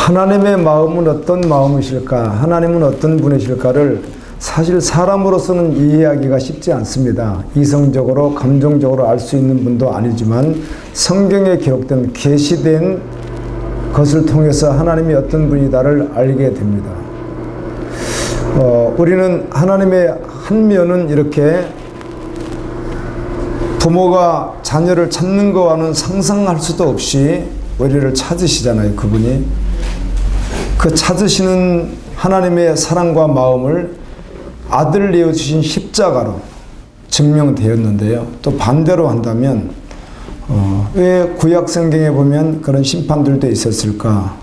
하나님의 마음은 어떤 마음이실까? 하나님은 어떤 분이실까를 사실 사람으로서는 이해하기가 쉽지 않습니다. 이성적으로, 감정적으로 알 수 있는 분도 아니지만 성경에 기록된 계시된 것을 통해서 하나님이 어떤 분이다를 알게 됩니다. 우리는 하나님의 한 면은 이렇게 부모가 자녀를 찾는 것과는 상상할 수도 없이 우리를 찾으시잖아요. 그분이 그 찾으시는 하나님의 사랑과 마음을 아들 내어주신 십자가로 증명되었는데요. 또 반대로 한다면 왜 구약 성경에 보면 그런 심판들도 있었을까?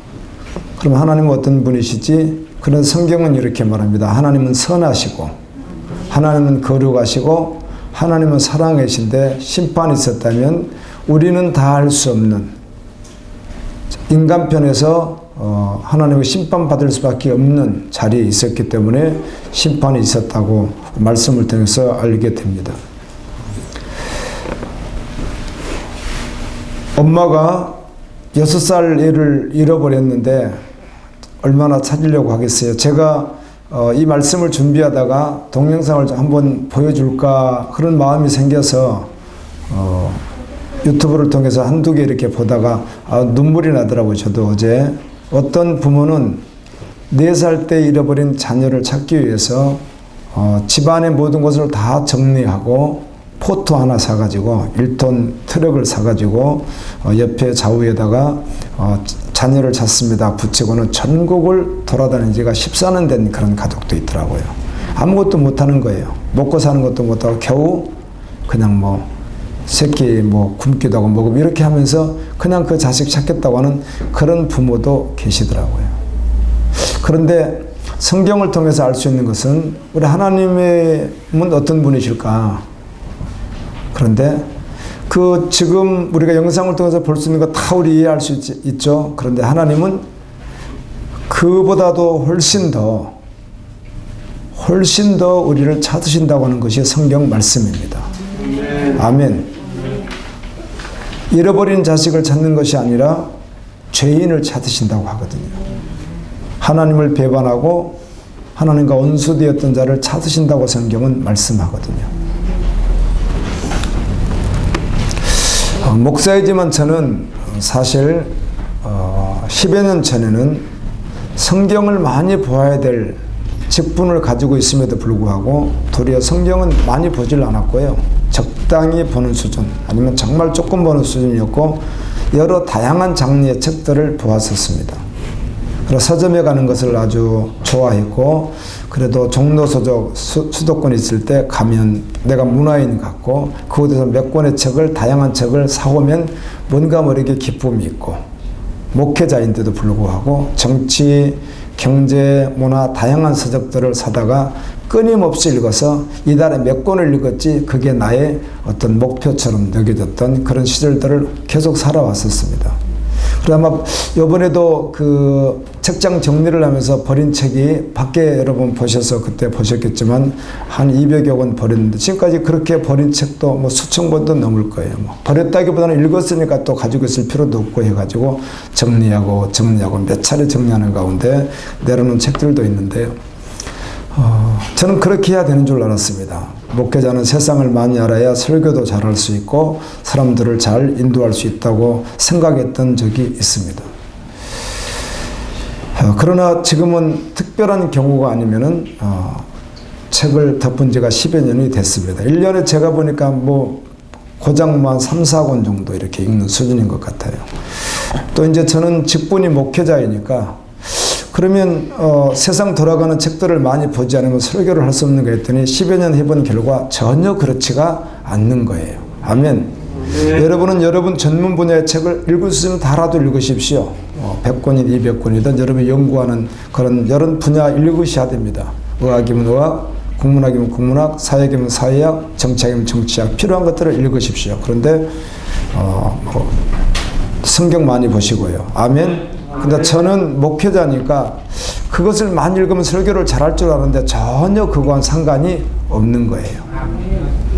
그럼 하나님은 어떤 분이시지? 그런 성경은 이렇게 말합니다. 하나님은 선하시고 하나님은 거룩하시고 하나님은 사랑이신데 심판이 있었다면 우리는 다 할 수 없는 인간편에서 하나님의 심판받을 수밖에 없는 자리에 있었기 때문에 심판이 있었다고 말씀을 통해서 알게 됩니다. 엄마가 6살 애를 잃어버렸는데 얼마나 찾으려고 하겠어요. 제가 이 말씀을 준비하다가 동영상을 한번 보여줄까 그런 마음이 생겨서 유튜브를 통해서 한두 개 이렇게 보다가 눈물이 나더라고요. 저도 어제 어떤 부모는 4살 때 잃어버린 자녀를 찾기 위해서 집안의 모든 것을 다 정리하고 포토 하나 사가지고 1톤 트럭을 사가지고 옆에 좌우에다가 자녀를 찾습니다 붙이고는 전국을 돌아다닌 지가 14년 된 그런 가족도 있더라고요. 아무것도 못하는 거예요. 먹고 사는 것도 못하고 겨우 그냥 새끼 굶기도 하고 먹으면 이렇게 하면서 그냥 그 자식 찾겠다고 하는 그런 부모도 계시더라고요. 그런데 성경을 통해서 알 수 있는 것은 우리 하나님은 어떤 분이실까? 그런데 지금 우리가 영상을 통해서 볼 수 있는 거 다 우리 이해할 수 있죠. 그런데 하나님은 그보다도 훨씬 더 우리를 찾으신다고 하는 것이 성경 말씀입니다. 아멘. 잃어버린 자식을 찾는 것이 아니라 죄인을 찾으신다고 하거든요. 하나님을 배반하고 하나님과 원수되었던 자를 찾으신다고 성경은 말씀하거든요. 목사이지만 저는 사실 10여 년 전에는 성경을 많이 보아야 될 직분을 가지고 있음에도 불구하고 도리어 성경은 많이 보질 않았고요. 적당히 보는 수준 아니면 정말 조금 보는 수준이었고 여러 다양한 장르의 책들을 보았었습니다. 그래서 서점에 가는 것을 아주 좋아했고 그래도 종로 수도권에 있을 때 가면 내가 문화인 같고 그곳에서 몇 권의 책을 다양한 책을 사오면 뭔가 모르게 기쁨이 있고 목회자인데도 불구하고 정치, 경제, 문화 다양한 서적들을 사다가 끊임없이 읽어서 이달에 몇 권을 읽었지 그게 나의 어떤 목표처럼 여겨졌던 그런 시절들을 계속 살아왔었습니다. 그리고 아마 이번에도 그 책장 정리를 하면서 버린 책이 밖에 여러분 보셔서 그때 보셨겠지만 한 200여 권 버렸는데 지금까지 그렇게 버린 책도 수천 권도 넘을 거예요. 버렸다기보다는 읽었으니까 또 가지고 있을 필요도 없고 해가지고 정리하고 몇 차례 정리하는 가운데 내려놓은 책들도 있는데요. 저는 그렇게 해야 되는 줄 알았습니다. 목회자는 세상을 많이 알아야 설교도 잘할 수 있고 사람들을 잘 인도할 수 있다고 생각했던 적이 있습니다. 그러나 지금은 특별한 경우가 아니면은 책을 덮은 지가 10여 년이 됐습니다. 1년에 제가 보니까 고작 한 3, 4권 정도 이렇게 읽는 수준인 것 같아요. 또 이제 저는 직분이 목회자이니까 그러면 세상 돌아가는 책들을 많이 보지 않으면 설교를 할 수 없는 거 했더니 10여 년 해본 결과 전혀 그렇지가 않는 거예요. 아멘. 여러분은 여러분 전문 분야의 책을 읽을 수 있으면 다라도 읽으십시오. 100권이든 200권이든 여러분이 연구하는 그런 여러 분야 읽으셔야 됩니다. 의학이면 의학, 국문학이면 국문학, 사회학이면 사회학, 정치학이면 정치학 필요한 것들을 읽으십시오. 그런데 성경 많이 보시고요. 아멘. 근데 저는 목회자니까 그것을 많이 읽으면 설교를 잘할 줄 아는데 전혀 그거와는 상관이 없는 거예요.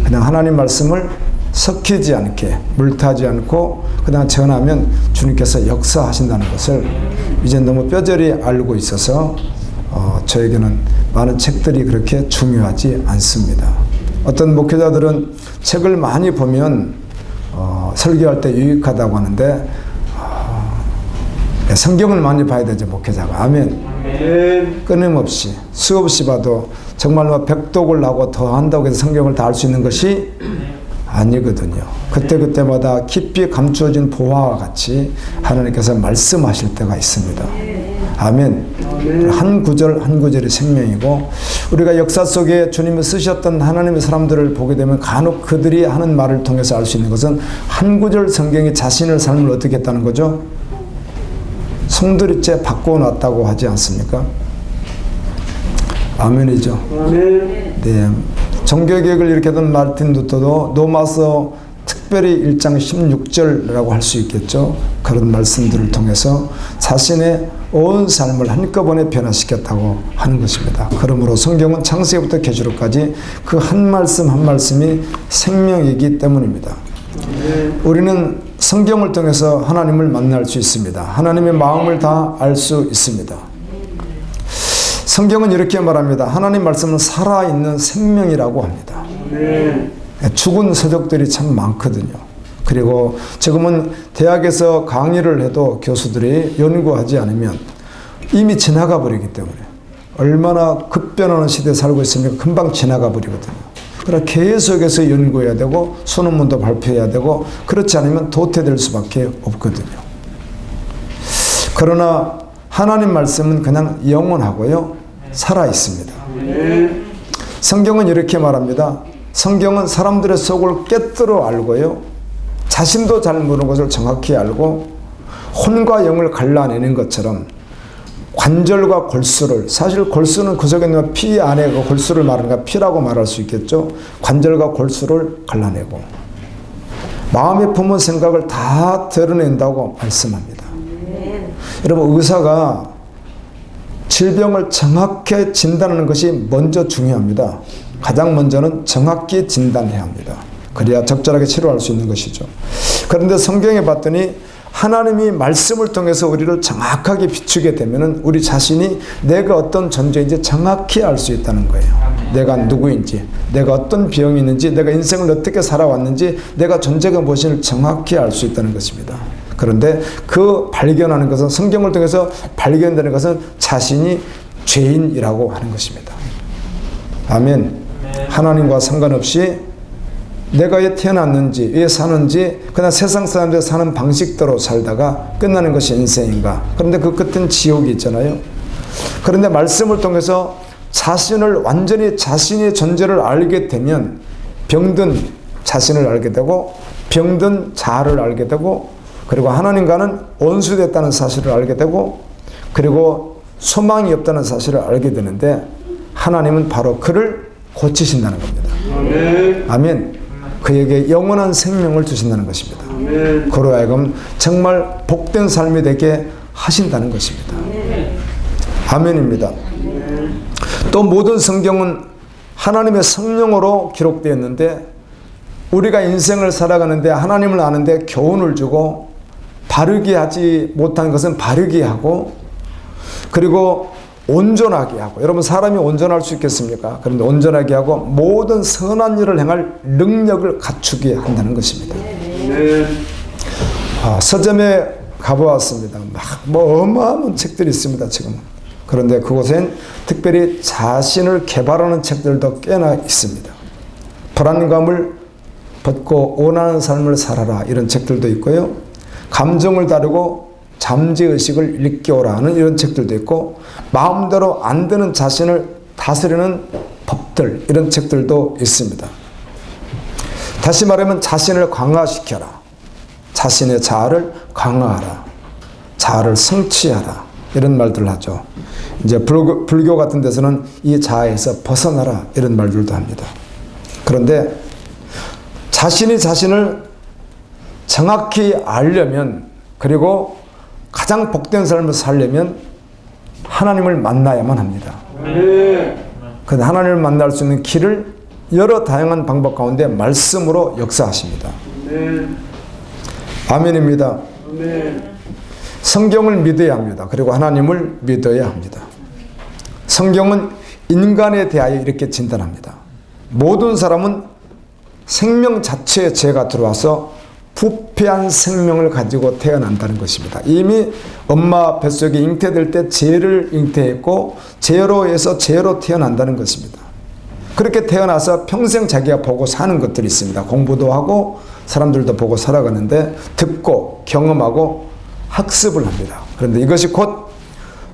그냥 하나님 말씀을 섞이지 않게 물타지 않고 그냥 전하면 주님께서 역사하신다는 것을 이제 너무 뼈저리 알고 있어서 저에게는 많은 책들이 그렇게 중요하지 않습니다. 어떤 목회자들은 책을 많이 보면 설교할 때 유익하다고 하는데 성경을 많이 봐야 되죠, 목회자가. 아멘. 끊임없이 수없이 봐도 정말 백독을 하고 더 한다고 해서 성경을 다 알 수 있는 것이 아니거든요. 그때그때마다 깊이 감추어진 보화와 같이 하나님께서 말씀하실 때가 있습니다. 아멘. 한 구절 한 구절이 생명이고, 우리가 역사 속에 주님이 쓰셨던 하나님의 사람들을 보게 되면 간혹 그들이 하는 말을 통해서 알 수 있는 것은 한 구절 성경이 자신의 삶을 어떻게 했다는 거죠? 송두리째 바꿔놨다고 하지 않습니까? 아멘이죠. 아멘. 네. 종교개혁을 일으켰던 마르틴 루터도 로마서 특별히 1장 16절이라고 할 수 있겠죠. 그런 말씀들을 통해서 자신의 온 삶을 한꺼번에 변화시켰다고 하는 것입니다. 그러므로 성경은 창세기부터 계시록까지 그 한 말씀 한 말씀이 생명이기 때문입니다. 우리는 성경을 통해서 하나님을 만날 수 있습니다. 하나님의 마음을 다 알 수 있습니다. 성경은 이렇게 말합니다. 하나님 말씀은 살아있는 생명이라고 합니다. 죽은 서적들이 참 많거든요. 그리고 지금은 대학에서 강의를 해도 교수들이 연구하지 않으면 이미 지나가 버리기 때문에, 얼마나 급변하는 시대에 살고 있으니까 금방 지나가 버리거든요. 그러나 계속해서 연구해야 되고 소논문도 발표해야 되고, 그렇지 않으면 도태될 수밖에 없거든요. 그러나 하나님 말씀은 그냥 영원하고요, 살아 있습니다. 성경은 이렇게 말합니다. 성경은 사람들의 속을 꿰뚫어 알고요, 자신도 잘 모르는 것을 정확히 알고 혼과 영을 갈라내는 것처럼 관절과 골수를, 사실 골수는 그 속에 있는 피 안에 그 골수를 말하니까 피라고 말할 수 있겠죠. 관절과 골수를 갈라내고 마음에 품은 생각을 다 드러낸다고 말씀합니다. 여러분, 의사가 질병을 정확히 진단하는 것이 먼저 중요합니다. 가장 먼저는 정확히 진단해야 합니다. 그래야 적절하게 치료할 수 있는 것이죠. 그런데 성경에 봤더니 하나님이 말씀을 통해서 우리를 정확하게 비추게 되면 우리 자신이 내가 어떤 존재인지 정확히 알 수 있다는 거예요. 내가 누구인지, 내가 어떤 병이 있는지, 내가 인생을 어떻게 살아왔는지, 내가 존재가 무엇인지를 정확히 알 수 있다는 것입니다. 그런데 그 발견하는 것은, 성경을 통해서 발견되는 것은 자신이 죄인이라고 하는 것입니다. 아멘. 하나님과 상관없이 내가 왜 태어났는지, 왜 사는지, 그냥 세상 사람들이 사는 방식대로 살다가 끝나는 것이 인생인가. 그런데 그 끝은 지옥이 있잖아요. 그런데 말씀을 통해서 자신을 완전히 자신의 존재를 알게 되면 병든 자신을 알게 되고, 병든 자아를 알게 되고, 그리고 하나님과는 원수됐다는 사실을 알게 되고, 그리고 소망이 없다는 사실을 알게 되는데, 하나님은 바로 그를 고치신다는 겁니다. 아멘. 아멘. 그에게 영원한 생명을 주신다는 것입니다. 아멘. 그로 하여금 정말 복된 삶이 되게 하신다는 것입니다. 아멘입니다. 또 모든 성경은 하나님의 성령으로 기록되었는데, 우리가 인생을 살아가는데 하나님을 아는데 교훈을 주고, 바르게 하지 못한 것은 바르게 하고, 그리고 온전하게 하고, 여러분 사람이 온전할 수 있겠습니까? 그런데 온전하게 하고 모든 선한 일을 행할 능력을 갖추게 한다는 것입니다. 서점에 가보았습니다. 뭐 어마어마한 책들이 있습니다, 지금은. 그런데 그곳엔 특별히 자신을 개발하는 책들도 꽤나 있습니다. 불안감을 벗고 원하는 삶을 살아라, 이런 책들도 있고요. 감정을 다루고 잠재의식을 일깨워라 하는 이런 책들도 있고, 마음대로 안 되는 자신을 다스리는 법들, 이런 책들도 있습니다. 다시 말하면 자신을 강화시켜라, 자신의 자아를 강화하라, 자아를 성취하라, 이런 말들을 하죠. 이제 불교 같은 데서는 이 자아에서 벗어나라, 이런 말들도 합니다. 그런데 자신이 자신을 정확히 알려면, 그리고 가장 복된 삶을 살려면 하나님을 만나야만 합니다. 그런데 하나님을 만날 수 있는 길을 여러 다양한 방법 가운데 말씀으로 역사하십니다. 아멘입니다. 성경을 믿어야 합니다. 그리고 하나님을 믿어야 합니다. 성경은 인간에 대하여 이렇게 진단합니다. 모든 사람은 생명 자체에 죄가 들어와서 부패한 생명을 가지고 태어난다는 것입니다. 이미 엄마 뱃속에 잉태될 때 죄를 잉태했고 죄로 해서 죄로 태어난다는 것입니다. 그렇게 태어나서 평생 자기가 보고 사는 것들이 있습니다. 공부도 하고 사람들도 보고 살아가는데 듣고 경험하고 학습을 합니다. 그런데 이것이 곧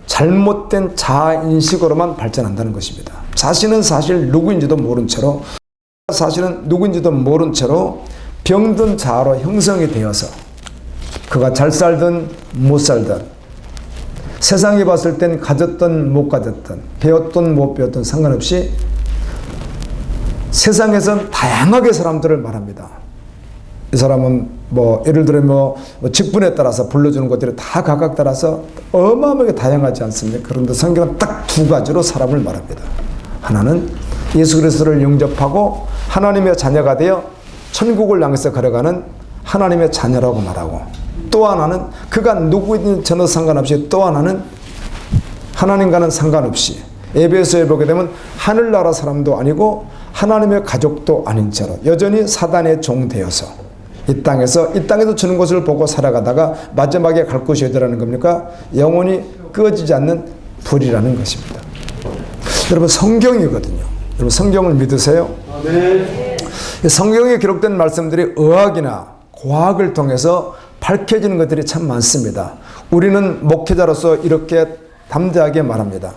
잘못된 자아인식으로만 발전한다는 것입니다. 자신은 사실 누구인지도 모른 채로 병든 자아로 형성이 되어서 그가 잘 살든 못 살든 세상에 봤을 땐 가졌든 못 가졌든 배웠든 못 배웠든 상관없이 세상에선 다양하게 사람들을 말합니다. 이 사람은 예를 들어 직분에 따라서 불러주는 것들이 다 각각 따라서 어마어마하게 다양하지 않습니까? 그런데 성경은 딱 두 가지로 사람을 말합니다. 하나는 예수 그리스도를 영접하고 하나님의 자녀가 되어 천국을 향해서 걸어가는 하나님의 자녀라고 말하고, 또 하나는 그가 누구이든 전혀 상관없이, 또 하나는 하나님과는 상관없이 에베소에 보게 되면 하늘나라 사람도 아니고 하나님의 가족도 아닌 채로 여전히 사단의 종 되어서 이 땅에서 주는 것을 보고 살아가다가 마지막에 갈 곳이 어디라는 겁니까? 영원히 꺼지지 않는 불이라는 것입니다. 여러분, 성경이거든요. 여러분, 성경을 믿으세요? 아멘. 성경에 기록된 말씀들이 의학이나 과학을 통해서 밝혀지는 것들이 참 많습니다. 우리는 목회자로서 이렇게 담대하게 말합니다.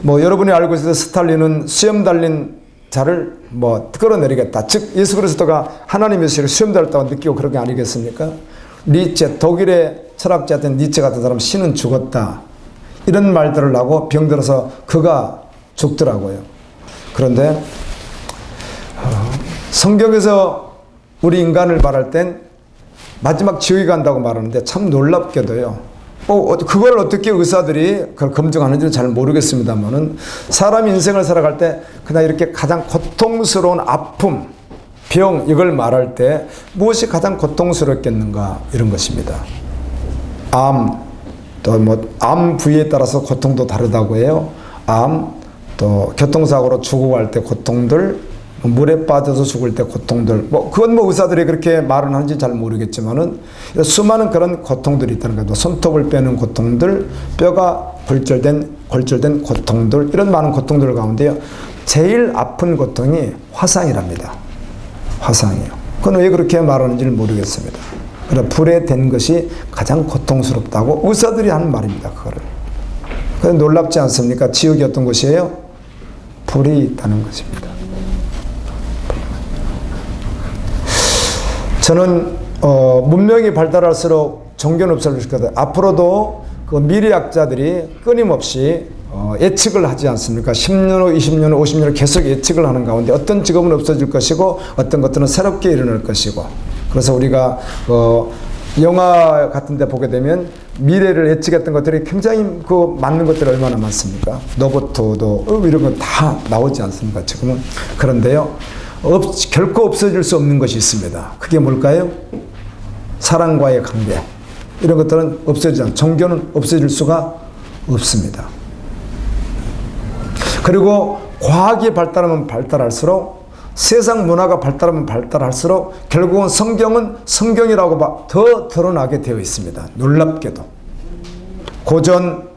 여러분이 알고 있어서 스탈린은 수염 달린 자를 끌어내리겠다. 즉 예수 그리스도가 하나님의 수염 달렸다고 느끼고 그런 게 아니겠습니까? 니체, 독일의 철학자였던 니체 같은 사람, 신은 죽었다, 이런 말들을 하고 병들어서 그가 죽더라고요. 그런데 성경에서 우리 인간을 말할 땐 마지막 지옥에 간다고 말하는데 참 놀랍게도요, 그걸 어떻게 의사들이 그걸 검증하는지는 잘 모르겠습니다만은 사람 인생을 살아갈 때 그냥 이렇게 가장 고통스러운 아픔, 병, 이걸 말할 때 무엇이 가장 고통스럽겠는가, 이런 것입니다. 암, 또 암 부위에 따라서 고통도 다르다고 해요. 암, 또 교통사고로 죽어갈 때 고통들, 물에 빠져서 죽을 때 고통들, 그건 의사들이 그렇게 말은 하는지 잘 모르겠지만은 수많은 그런 고통들이 있다는 거죠. 손톱을 빼는 고통들, 뼈가 골절된 고통들, 이런 많은 고통들 가운데요, 제일 아픈 고통이 화상이랍니다. 화상이요. 그건 왜 그렇게 말하는지를 모르겠습니다. 그러나 불에 댄 것이 가장 고통스럽다고 의사들이 하는 말입니다. 그거를. 그런데 놀랍지 않습니까? 지옥이 어떤 곳이에요? 불이 있다는 것입니다. 저는 문명이 발달할수록 종교는 없어질 거다. 앞으로도 그 미래학자들이 끊임없이 예측을 하지 않습니까? 10년 후, 20년 후, 50년 후 계속 예측을 하는 가운데 어떤 직업은 없어질 것이고 어떤 것들은 새롭게 일어날 것이고, 그래서 우리가 영화 같은 데 보게 되면 미래를 예측했던 것들이 굉장히 맞는 것들이 얼마나 많습니까? 로봇도 이런 거 다 나오지 않습니까? 지금은. 그런데요, 결코 없어질 수 없는 것이 있습니다. 그게 뭘까요? 사랑과의 관계. 이런 것들은 없어지지 않아요. 종교는 없어질 수가 없습니다. 그리고 과학이 발달하면 발달할수록, 세상 문화가 발달하면 발달할수록 결국은 성경은 성경이라고 더 드러나게 되어 있습니다. 놀랍게도. 고전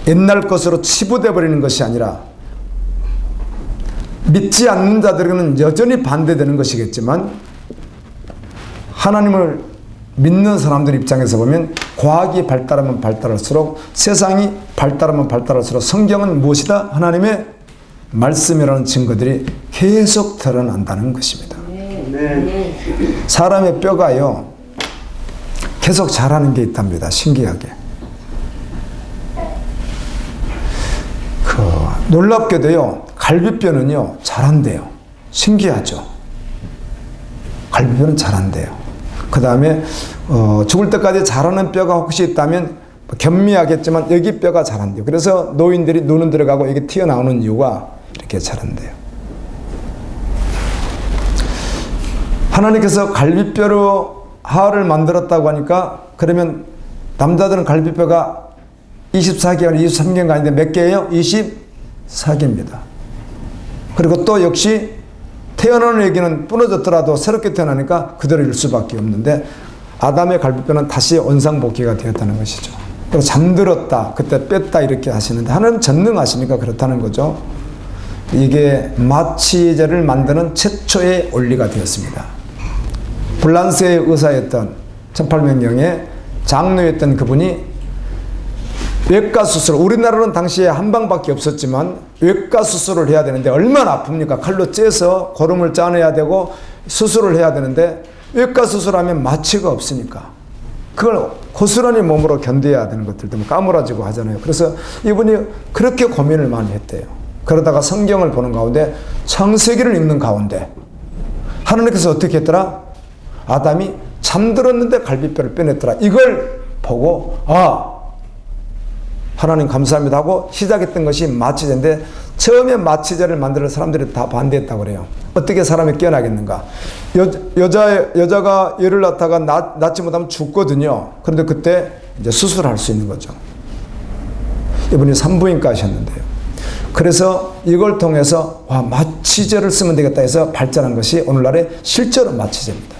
옛날 것으로 치부돼 버리는 것이 아니라 믿지 않는 자들에게는 여전히 반대되는 것이겠지만, 하나님을 믿는 사람들 입장에서 보면 과학이 발달하면 발달할수록, 세상이 발달하면 발달할수록 성경은 무엇이다? 하나님의 말씀이라는 증거들이 계속 드러난다는 것입니다. 사람의 뼈가요, 계속 자라는 게 있답니다. 신기하게. 놀랍게도요, 갈비뼈는요 자란대요. 신기하죠. 갈비뼈는 자란대요. 그 다음에 죽을 때까지 자라는 뼈가 혹시 있다면 견미하겠지만 여기 뼈가 자란대요. 그래서 노인들이 눈은 들어가고 이게 튀어나오는 이유가 이렇게 자란대요. 하나님께서 갈비뼈로 하와를 만들었다고 하니까 그러면 남자들은 갈비뼈가 24개가 아니라 23개가 아닌데 몇 개예요? 24개입니다. 그리고 또 역시 태어나는 애기는 부러졌더라도 새롭게 태어나니까 그대로일 수밖에 없는데 아담의 갈비뼈는 다시 원상복귀가 되었다는 것이죠. 그리고 잠들었다, 그때 뺐다 이렇게 하시는데 하나님 전능하시니까 그렇다는 거죠. 이게 마취제를 만드는 최초의 원리가 되었습니다. 불란스의 의사였던 1800년에 장로였던 그분이 외과 수술, 우리나라는 당시에 한 방밖에 없었지만 외과 수술을 해야 되는데 얼마나 아픕니까? 칼로 째서 고름을 짜내야 되고 수술을 해야 되는데 외과 수술하면 마취가 없으니까 그걸 고스란히 몸으로 견뎌야 되는 것들 때문에 까무라지고 하잖아요. 그래서 이분이 그렇게 고민을 많이 했대요. 그러다가 성경을 보는 가운데 창세기를 읽는 가운데 하나님께서 어떻게 했더라? 아담이 잠들었는데 갈비뼈를 빼냈더라. 이걸 보고 하나님 감사합니다 하고 시작했던 것이 마취제인데 처음에 마취제를 만드는 사람들이 다 반대했다고 그래요. 어떻게 사람이 깨어나겠는가? 여자가 열을 낳다가 낳지 못하면 죽거든요. 그런데 그때 이제 수술할 수 있는 거죠. 이분이 산부인과 하셨는데요. 그래서 이걸 통해서 마취제를 쓰면 되겠다 해서 발전한 것이 오늘날의 실제로 마취제입니다.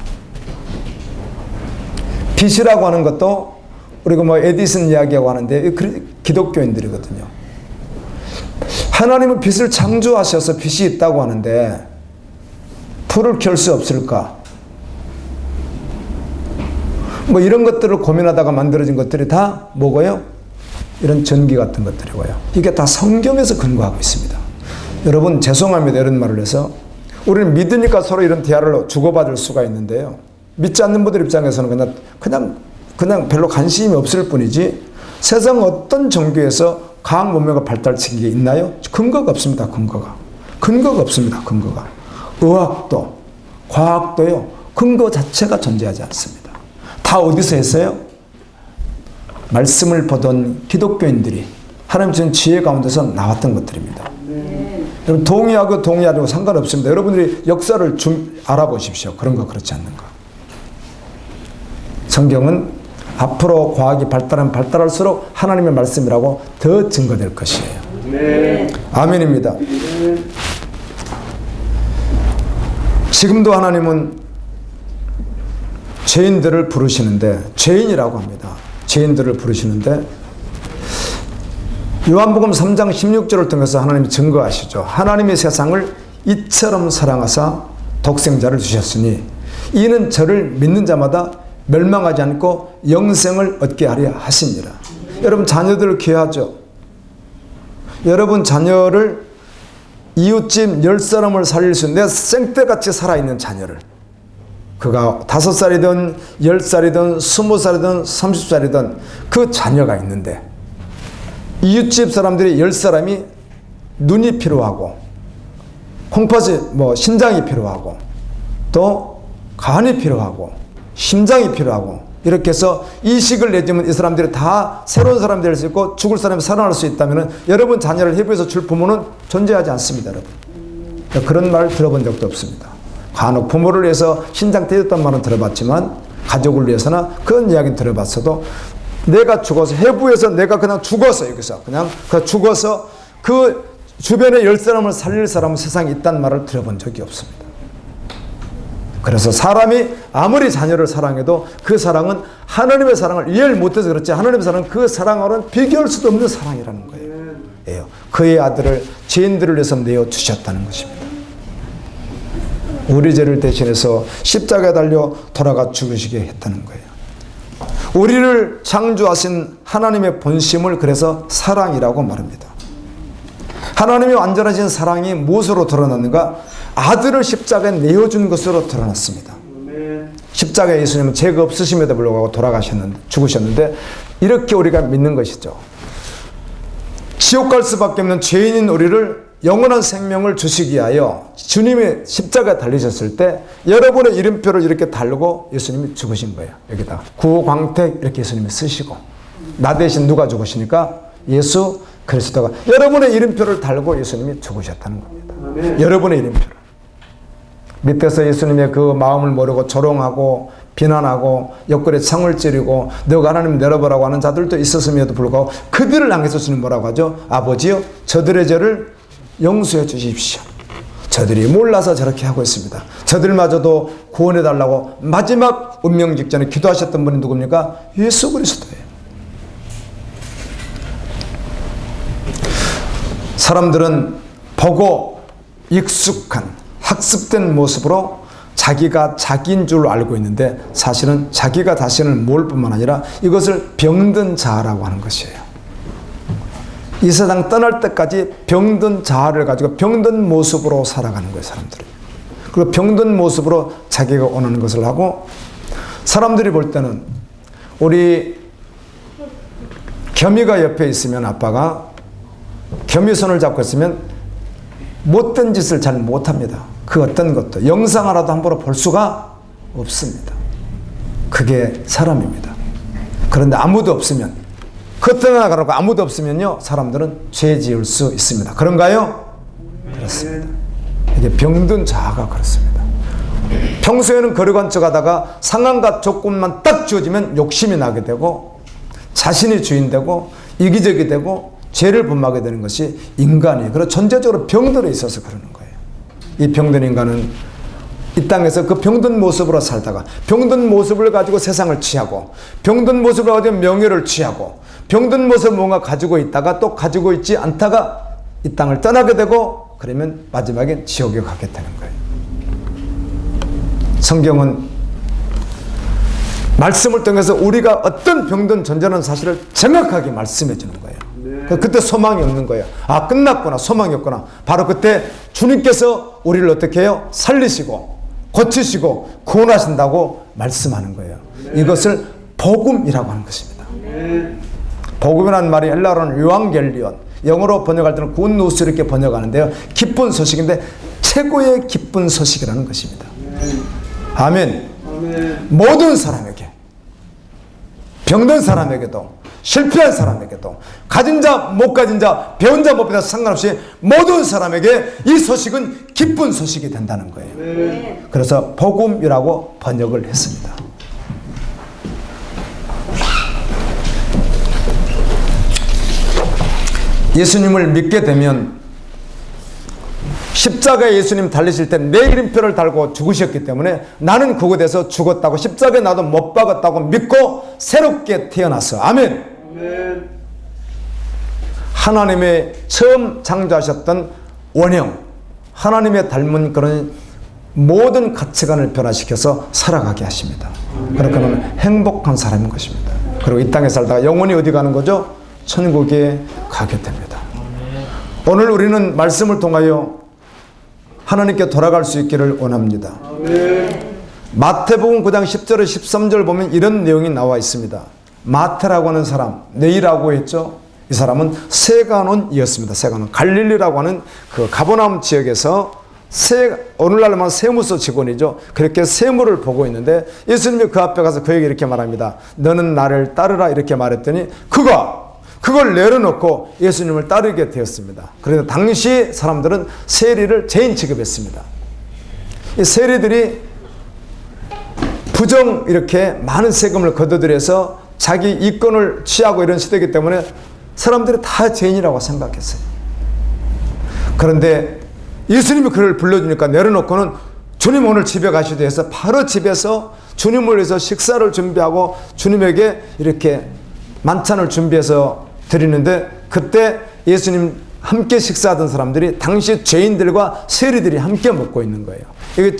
빛이라고 하는 것도 우리가 에디슨 이야기하고 하는데 기독교인들이거든요. 하나님은 빛을 창조하셔서 빛이 있다고 하는데 불을 켤 수 없을까? 이런 것들을 고민하다가 만들어진 것들이 다 뭐고요? 이런 전기 같은 것들이고요. 이게 다 성경에서 근거하고 있습니다. 여러분 죄송합니다. 이런 말을 해서 우리는 믿으니까 서로 이런 대화를 주고받을 수가 있는데요. 믿지 않는 분들 입장에서는 그냥 별로 관심이 없을 뿐이지 세상 어떤 종교에서 과학 문명을 발달시킨 게 있나요? 근거가 없습니다. 근거가 없습니다. 근거가. 의학도 과학도요. 근거 자체가 존재하지 않습니다. 다 어디서 했어요? 말씀을 보던 기독교인들이 하나님 주신 지혜 가운데서 나왔던 것들입니다. 여러분 동의하고 동의하고 상관없습니다. 여러분들이 역사를 좀 알아보십시오. 그런 거 그렇지 않는가. 성경은 앞으로 과학이 발달할수록 하나님의 말씀이라고 더 증거될 것이에요. 아멘입니다. 지금도 하나님은 죄인들을 부르시는데 죄인이라고 합니다. 죄인들을 부르시는데 요한복음 3장 16절을 통해서 하나님이 증거하시죠. 하나님의 세상을 이처럼 사랑하사 독생자를 주셨으니 이는 저를 믿는 자마다 멸망하지 않고 영생을 얻게 하려 하시니라. 여러분 자녀들을 귀하죠. 여러분 자녀를 이웃집 10사람을 살릴 수 있는 내 생때같이 살아있는 자녀를 그가 5살이든 10살이든 20살이든 30살이든 그 자녀가 있는데 이웃집 사람들이 10사람이 눈이 필요하고 콩팥이 신장이 필요하고 또 간이 필요하고 심장이 필요하고 이렇게 해서 이식을 내주면 이 사람들이 다 새로운 사람이 될 수 있고 죽을 사람이 살아날 수 있다면 여러분 자녀를 해부해서 줄 부모는 존재하지 않습니다. 여러분. 그런 말을 들어본 적도 없습니다. 간혹 부모를 위해서 신장 떼줬단 말은 들어봤지만 가족을 위해서나 그런 이야기는 들어봤어도 내가 죽어서 해부해서 내가 그냥 죽어서 여기서 그냥 죽어서 그 주변에 10사람을 살릴 사람은 세상에 있다는 말을 들어본 적이 없습니다. 그래서 사람이 아무리 자녀를 사랑해도 그 사랑은 하나님의 사랑을 이해를 못해서 그렇지 하나님의 사랑은 그 사랑과는 비교할 수도 없는 사랑이라는 거예요. 그의 아들을 죄인들을 위해서 내어주셨다는 것입니다. 우리 죄를 대신해서 십자가에 달려 돌아가 죽으시게 했다는 거예요. 우리를 창조하신 하나님의 본심을 그래서 사랑이라고 말합니다. 하나님의 완전하신 사랑이 무엇으로 드러났는가? 아들을 십자가에 내어준 것으로 드러났습니다. 십자가에 예수님은 죄가 없으심에도 불구하고 죽으셨는데 이렇게 우리가 믿는 것이죠. 지옥 갈 수밖에 없는 죄인인 우리를 영원한 생명을 주시기 위하여 주님이 십자가에 달리셨을 때 여러분의 이름표를 이렇게 달고 예수님이 죽으신 거예요. 여기다 구광택 이렇게 예수님이 쓰시고 나 대신 누가 죽으시니까 예수 그리스도가 여러분의 이름표를 달고 예수님이 죽으셨다는 겁니다. 여러분의 이름표를. 밑에서 예수님의 그 마음을 모르고 조롱하고 비난하고 옆구리에 창을 찌르고 너가 하나님 내려보라고 하는 자들도 있었음에도 불구하고 그들을 향해서 주님 뭐라고 하죠? 아버지요, 저들의 죄를 용서해 주십시오. 저들이 몰라서 저렇게 하고 있습니다. 저들마저도 구원해 달라고 마지막 운명 직전에 기도하셨던 분이 누굽니까? 예수 그리스도예요. 사람들은 보고 익숙한 학습된 모습으로 자기가 자기인 줄 알고 있는데 사실은 자기가 자신을 모를 뿐만 아니라 이것을 병든 자아라고 하는 것이에요. 이 세상 떠날 때까지 병든 자아를 가지고 병든 모습으로 살아가는 거예요, 사람들이. 그리고 병든 모습으로 자기가 원하는 것을 하고, 사람들이 볼 때는 우리 겸이가 옆에 있으면, 아빠가 겸이 손을 잡고 있으면 못된 짓을 잘 못합니다. 그 어떤 것도 영상 하나도 함부로 볼 수가 없습니다. 그게 사람입니다. 그런데 아무도 없으면, 그때나 아무도 없으면요, 사람들은 죄 지을 수 있습니다. 그런가요? 그렇습니다. 이게 병든 자아가 그렇습니다. 평소에는 거리관 척하다가 상황과 조건만 딱 주어지면 욕심이 나게 되고 자신이 주인 되고 이기적이 되고 죄를 범하게 되는 것이 인간이에요. 그래서 전체적으로 병들어 있어서 그러는 거예요. 이 병든 인간은 이 땅에서 그 병든 모습으로 살다가 병든 모습을 가지고 세상을 취하고 병든 모습을 가지고 명예를 취하고 병든 모습을 뭔가 가지고 있다가 또 가지고 있지 않다가 이 땅을 떠나게 되고 그러면 마지막엔 지옥에 가게 되는 거예요. 성경은 말씀을 통해서 우리가 어떤 병든 존재라는 사실을 정확하게 말씀해 주는 거예요. 그때 소망이 없는 거예요. 아, 끝났구나, 소망이 없구나. 바로 그때 주님께서 우리를 어떻게 해요? 살리시고 고치시고 구원하신다고 말씀하는 거예요. 이것을 복음이라고 하는 것입니다. 복음이라는 말이 헬라어로는 유앙겔리온, 영어로 번역할 때는 굿뉴스 이렇게 번역하는데요, 기쁜 소식인데 최고의 기쁜 소식이라는 것입니다. 아멘. 모든 사람에게, 병든 사람에게도 실패한 사람에게도 가진 자 못 가진 자 배운 자 못 배운 자 상관없이 모든 사람에게 이 소식은 기쁜 소식이 된다는 거예요. 그래서 복음이라고 번역을 했습니다. 예수님을 믿게 되면 십자가에 예수님 달리실 때 내 이름표를 달고 죽으셨기 때문에 나는 그곳에서 죽었다고, 십자가에 나도 못 박았다고 믿고 새롭게 태어났어. 아멘. 하나님의 처음 창조하셨던 원형, 하나님의 닮은 그런 모든 가치관을 변화시켜서 살아가게 하십니다. 그렇게 하면 행복한 사람인 것입니다. 그리고 이 땅에 살다가 영원히 어디 가는 거죠? 천국에 가게 됩니다. 오늘 우리는 말씀을 통하여 하나님께 돌아갈 수 있기를 원합니다. 마태복음 9장 10절에 13절 보면 이런 내용이 나와 있습니다. 마태라고 하는 사람, 네이라고 했죠. 이 사람은 세간원이었습니다. 세간원, 갈릴리라고 하는 그 가버나움 지역에서 오늘날로 말하면 세무서 직원이죠. 그렇게 세무를 보고 있는데 예수님이 그 앞에 가서 그에게 이렇게 말합니다. 너는 나를 따르라 이렇게 말했더니 그걸 내려놓고 예수님을 따르게 되었습니다. 그래서 당시 사람들은 세리를 죄인 취급했습니다. 이 세리들이 부정 이렇게 많은 세금을 거둬들여서 자기 이권을 취하고 이런 시대이기 때문에 사람들이 다 죄인이라고 생각했어요. 그런데 예수님이 그를 불러주니까 내려놓고는 주님 오늘 집에 가시되 해서 바로 집에서 주님을 위해서 식사를 준비하고 주님에게 이렇게 만찬을 준비해서 드리는데 그때 예수님 함께 식사하던 사람들이 당시 죄인들과 세리들이 함께 먹고 있는 거예요.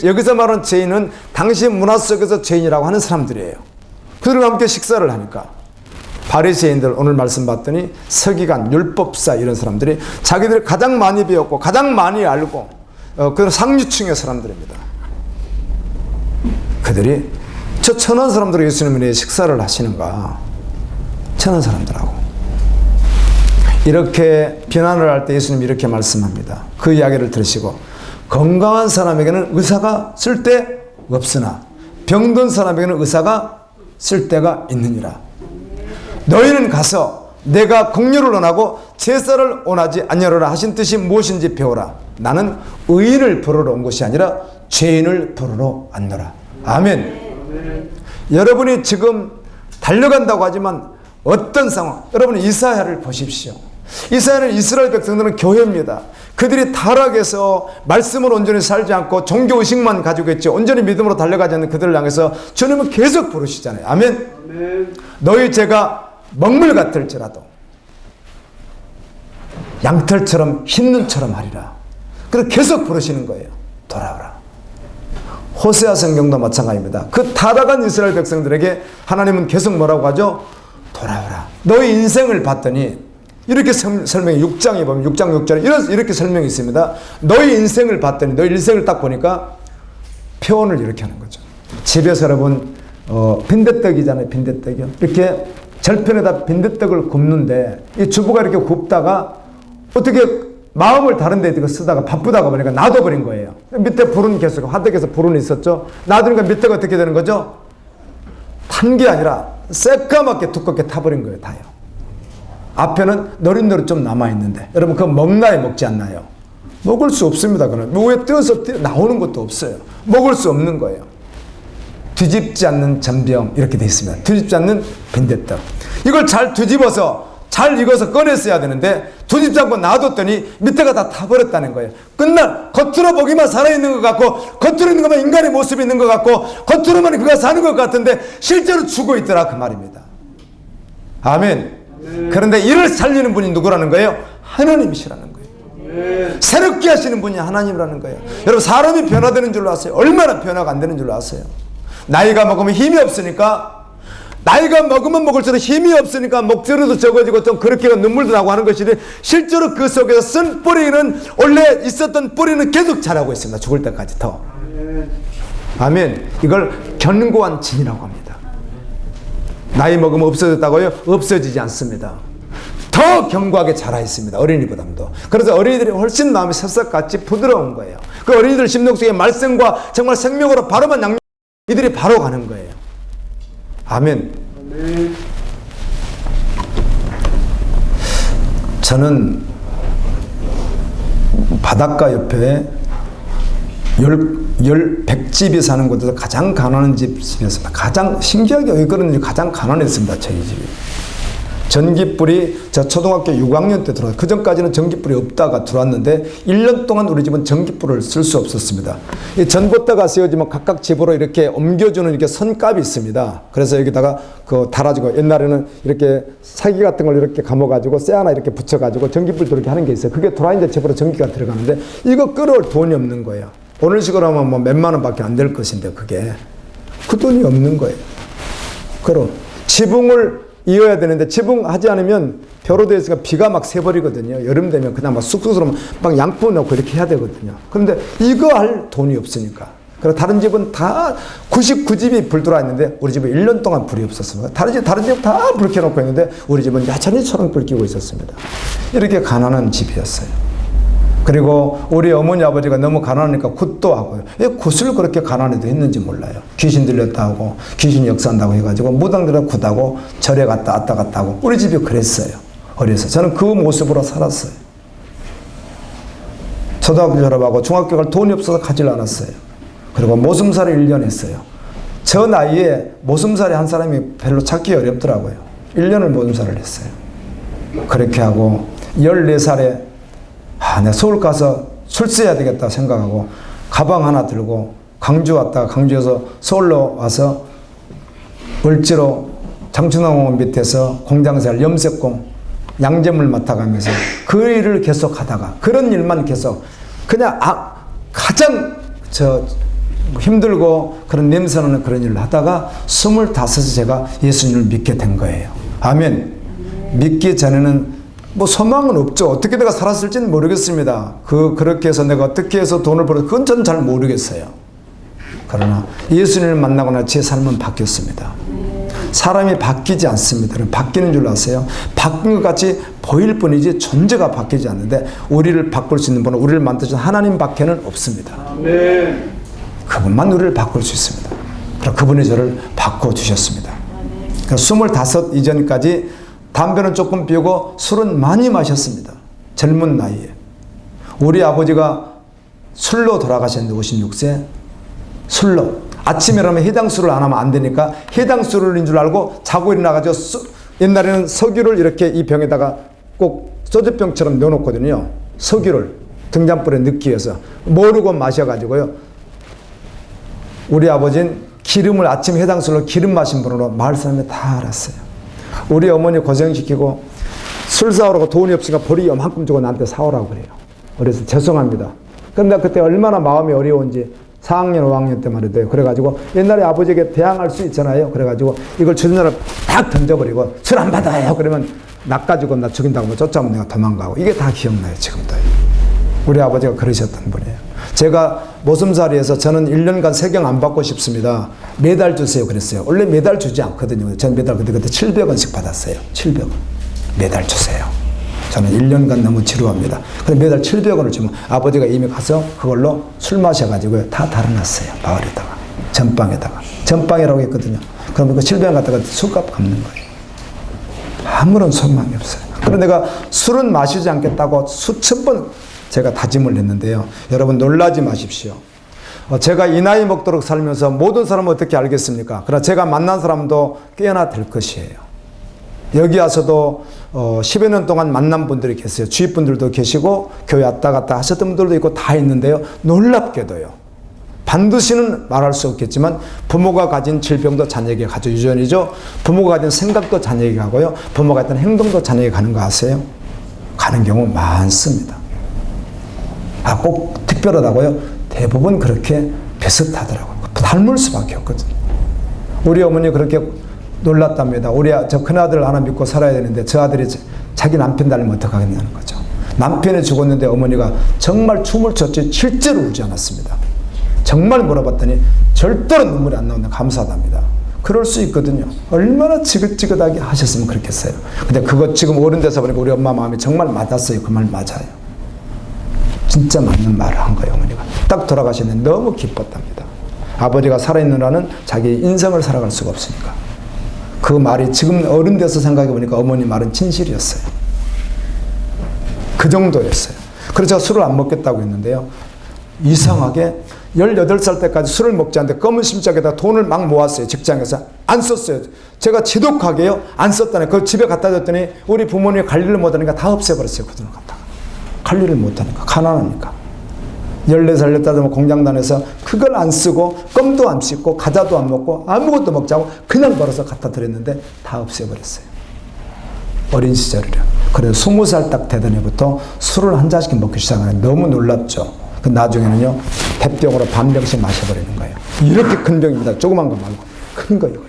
여기서 말하는 죄인은 당시 문화 속에서 죄인이라고 하는 사람들이에요. 그들과 함께 식사를 하니까 바리새인들, 오늘 말씀 봤더니 서기관, 율법사 이런 사람들이 자기들이 가장 많이 배웠고 가장 많이 알고 그런 상류층의 사람들입니다. 그들이 저 천한 사람들이 예수님의 식사를 하시는가, 천한 사람들하고 이렇게 비난을 할 때 예수님이 이렇게 말씀합니다. 그 이야기를 들으시고 건강한 사람에게는 의사가 쓸데 없으나 병든 사람에게는 의사가 쓸데가 있느니라. 너희는 가서 내가 긍휼을 원하고 제사를 원하지 아니하노라 하신 뜻이 무엇인지 배우라. 나는 의인을 부르러 온 것이 아니라 죄인을 부르러 왔노라. 아멘. 여러분이 지금 달려간다고 하지만 어떤 상황, 여러분 이사야를 보십시오. 이사야는 이스라엘 백성들은 교회입니다. 그들이 타락해서 말씀을 온전히 살지 않고 종교의식만 가지고 있죠. 온전히 믿음으로 달려가지 않는 그들을 향해서 주님은 계속 부르시잖아요. 아멘. 너희 죄가 먹물 같을지라도 양털처럼 흰 눈처럼 하리라. 그래서 계속 부르시는 거예요. 돌아오라. 호세아 성경도 마찬가지입니다. 그 타락한 이스라엘 백성들에게 하나님은 계속 뭐라고 하죠? 돌아오라. 너희 인생을 봤더니 이렇게 설명이 6장에 보면 6장 6절에 이렇게 설명이 있습니다. 너희 인생을 봤더니 너희 인생을 딱 보니까 표현을 이렇게 하는 거죠. 집에서 여러분 빈대떡이잖아요. 빈대떡이요. 이렇게 절편에다 빈대떡을 굽는데 이 주부가 이렇게 굽다가 어떻게 마음을 다른 데 쓰다가 바쁘다가 보니까 놔둬버린 거예요. 밑에 불은 계속 화덕에서 불은 있었죠. 놔두니까 밑에가 어떻게 되는 거죠? 탄 게 아니라 새까맣게 두껍게 타버린 거예요. 다요. 앞에는 너릿너릿 좀 남아있는데 여러분 그거 먹나요? 먹지 않나요? 먹을 수 없습니다. 그는 왜 떼어서 나오는 것도 없어요. 먹을 수 없는 거예요. 뒤집지 않는 전병 이렇게 되어 있습니다. 뒤집지 않는 빈대떡. 이걸 잘 뒤집어서 잘 익어서 꺼냈어야 되는데 뒤집지 않고 놔뒀더니 밑에가 다 타버렸다는 거예요. 끝날 겉으로 보기만 살아있는 것 같고 겉으로 있는 것만 인간의 모습이 있는 것 같고 겉으로만 그가 사는 것 같은데 실제로 죽어 있더라 그 말입니다. 아멘. 그런데 이를 살리는 분이 누구라는 거예요? 하나님이시라는 거예요. 새롭게 하시는 분이 하나님이라는 거예요. 여러분 사람이 변화되는 줄로 아세요? 얼마나 변화가 안 되는 줄로 아세요? 나이가 먹으면 힘이 없으니까 나이가 먹으면 먹을수록 힘이 없으니까 목소리도 적어지고 좀 그렇게 눈물도 나고 하는 것이지 실제로 그 속에서 쓴 뿌리는 원래 있었던 뿌리는 계속 자라고 있습니다. 죽을 때까지 더. 아멘. 이걸 견고한 진이라고 합니다. 나이 먹으면 없어졌다고요? 없어지지 않습니다. 더 견고하게 자라 있습니다. 어린이보다도. 그래서 어린이들이 훨씬 마음이 새싹같이 부드러운 거예요. 그 어린이들 심령 속에 말씀과 정말 생명으로 바로만 양육 이들이 바로 가는 거예요. 아멘. 저는 바닷가 옆에 100집이 사는 곳에서 가장 가난한 집이었습니다. 가장 신기하게 왜 그런지 가장 가난했습니다. 저희 집이. 전기불이 저 초등학교 6학년 때 들어왔어요. 그 전까지는 전기불이 없다가 들어왔는데 1년 동안 우리 집은 전기불을 쓸 수 없었습니다. 이 전봇대가 세워지면 각각 집으로 이렇게 옮겨주는 이렇게 선갑이 있습니다. 그래서 여기다가 그 달아주고 옛날에는 이렇게 사기 같은 걸 이렇게 감아가지고 쇠 하나 이렇게 붙여가지고 전기불도 이렇게 하는 게 있어요. 그게 돌아있는데 집으로 전기가 들어가는데 이거 끌어올 돈이 없는 거예요. 오늘 식으로 하면 뭐 몇만 원밖에 안 될 것인데 그게 그 돈이 없는 거예요. 그럼 지붕을 이어야 되는데 지붕하지 않으면 벼로되어 비가 막 새버리거든요. 여름 되면 그냥 막 쑥쑥스러우면 막 양푼 넣고 이렇게 해야 되거든요. 그런데 이거 할 돈이 없으니까. 그래서 다른 집은 다 99집이 불 들어와 있는데 우리 집은 1년 동안 불이 없었습니다. 다른 집 다 불 켜놓고 있는데 우리 집은 여전히 초롱불 끼고 있었습니다. 이렇게 가난한 집이었어요. 그리고 우리 어머니 아버지가 너무 가난하니까 굿도 하고요. 왜 굿을 그렇게 가난해도 했는지 몰라요. 귀신 들렸다 하고 귀신 역사한다고 해가지고 무당들은 굿하고 절에 갔다 왔다 갔다 하고 우리 집이 그랬어요. 어려서 저는 그 모습으로 살았어요. 초등학교 졸업하고 중학교 갈 돈이 없어서 가질 않았어요. 그리고 모슴살이 1년 했어요. 저 나이에 모슴살이 한 사람이 별로 찾기 어렵더라고요. 1년을 모슴살을 했어요. 그렇게 하고 14살에 내가 서울 가서 출세해야 되겠다 생각하고 가방 하나 들고 광주 왔다가 광주에서 서울로 와서 을지로 장춘항공원 밑에서 공장생활 염색공 양재물 맡아가면서 그 일을 계속 하다가 그런 일만 계속 그냥 가장 힘들고 그런 냄새나는 그런 일을 하다가 25에 제가 예수님을 믿게 된 거예요. 아멘. 믿기 전에는 뭐 소망은 없죠. 어떻게 내가 살았을지는 모르겠습니다. 그렇게 해서 내가 어떻게 해서 돈을 벌어 그건 저는 잘 모르겠어요. 그러나 예수님을 만나고 나 제 삶은 바뀌었습니다. 사람이 바뀌지 않습니다. 바뀌는 줄 아세요? 바뀐 것 같이 보일 뿐이지 존재가 바뀌지 않는데 우리를 바꿀 수 있는 분은 우리를 만드신 하나님밖에는 없습니다. 아멘. 그분만 우리를 바꿀 수 있습니다. 그럼 그분이 저를 바꿔주셨습니다. 25 이전까지 담배는 조금 피우고 술은 많이 마셨습니다. 젊은 나이에. 우리 아버지가 술로 돌아가셨는데 56세 술로. 아침에 일어나면 해장술을 안 하면 안 되니까 해장술인 줄 알고 자고 일어나가지고 옛날에는 석유를 이렇게 이 병에다가 꼭 소주병처럼 넣어놓거든요. 석유를 등잔불에 넣기 위해서. 모르고 마셔가지고요. 우리 아버지는 기름을 아침 해장술로 기름 마신 분으로 마을 사람이 다 알았어요. 우리 어머니 고생시키고 술 사오라고 돈이 없으니까 보리 요만큼 주고 나한테 사오라고 그래요. 그래서 죄송합니다. 근데 그때 얼마나 마음이 어려운지 4학년, 5학년 때만 해도요. 그래가지고 옛날에 아버지에게 대항할 수 있잖아요. 그래가지고 이걸 주전자를 딱 던져버리고 술 안 받아요. 그러면 낚아주고 나 죽인다고 뭐 쫓아오면 내가 도망가고. 이게 다 기억나요. 지금도. 우리 아버지가 그러셨던 분이에요. 제가 모슴살이에서 저는 1년간 세경 안 받고 싶습니다. 매달 주세요. 그랬어요. 원래 매달 주지 않거든요. 저는 매달 그때 700원씩 받았어요. 700원. 매달 주세요. 저는 1년간 너무 지루합니다. 그래서 매달 700원을 주면 아버지가 이미 가서 그걸로 술 마셔가지고 다 달아놨어요. 마을에다가. 전방에다가. 전방이라고 했거든요. 그러면 그 700원 갖다가 술값 갚는 거예요. 아무런 소망이 없어요. 그래서 내가 술은 마시지 않겠다고 수천 번 제가 다짐을 했는데요. 여러분 놀라지 마십시오. 제가 이 나이 먹도록 살면서 모든 사람은 어떻게 알겠습니까? 그러나 제가 만난 사람도 꽤나 될 것이에요. 여기 와서도 10여 년 동안 만난 분들이 계세요. 주위 분들도 계시고 교회 왔다 갔다 하셨던 분들도 있고 다 있는데요. 놀랍게도요. 반드시는 말할 수 없겠지만 부모가 가진 질병도 자녀에게 가져 유전이죠. 부모가 가진 생각도 자녀에게 가고요. 부모가 했던 행동도 자녀에게 가는 거 아세요? 가는 경우 많습니다. 꼭 특별하다고요? 대부분 그렇게 비슷하더라고요. 닮을 수밖에 없거든요. 우리 어머니 그렇게 놀랐답니다. 우리 저 큰아들 하나 믿고 살아야 되는데 저 아들이 자기 남편 닮으면 어떡하겠냐는 거죠. 남편이 죽었는데 어머니가 정말 춤을 췄지 실제로 울지 않았습니다. 정말 물어봤더니 절대로 눈물이 안 나오는데 감사하답니다. 그럴 수 있거든요. 얼마나 지긋지긋하게 하셨으면 그렇겠어요. 근데 그것 지금 어른 돼서 보니까 우리 엄마 마음이 정말 맞았어요. 그 말 맞아요. 진짜 맞는 말을 한 거예요. 어머니가. 딱 돌아가시는데 너무 기뻤답니다. 아버지가 살아있는 한은 자기 인생을 살아갈 수가 없으니까. 그 말이 지금 어른 돼서 생각해 보니까 어머니 말은 진실이었어요. 그 정도였어요. 그래서 제가 술을 안 먹겠다고 했는데요. 이상하게 18살 때까지 술을 먹지 않는데 검은 심장에다 돈을 막 모았어요. 직장에서. 안 썼어요. 제가 지독하게요. 안 썼다네. 그 집에 갖다 줬더니 우리 부모님이 관리를 못하니까 다 없애버렸어요. 그 돈을 갖다가. 관리를 못하니까. 가난하니까. 14살, 15살 공장 다녀서 그걸 안 쓰고 껌도 안 씹고 과자도 안 먹고 아무것도 먹지 않고 그냥 벌어서 갖다 드렸는데 다 없애버렸어요. 어린 시절이요. 그래서 20살 딱 되던 해부터 술을 한 잔씩 먹기 시작하는 너무 놀랍죠. 그 나중에는요. 대병으로 반병씩 마셔버리는 거예요. 이렇게 큰 병입니다. 조그만 거 말고 큰 거 이거예요.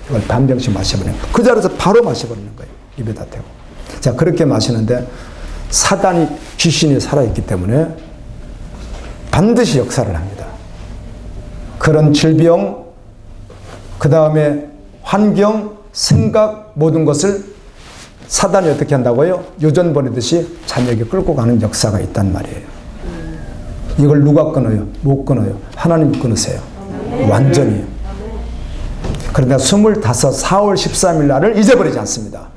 이걸 반병씩 마셔버리는 거예요. 그 자리에서 바로 마셔버리는 거예요. 입에다 대고. 자, 그렇게 마시는데 사단이 귀신이 살아있기 때문에 반드시 역사를 합니다. 그런 질병, 그 다음에 환경, 생각 모든 것을 사단이 어떻게 한다고요? 유전 버리듯이 자녀에게 끌고 가는 역사가 있단 말이에요. 이걸 누가 끊어요? 못 끊어요. 하나님이 끊으세요. 완전히. 그런데 25, 4월 13일 날을 잊어버리지 않습니다.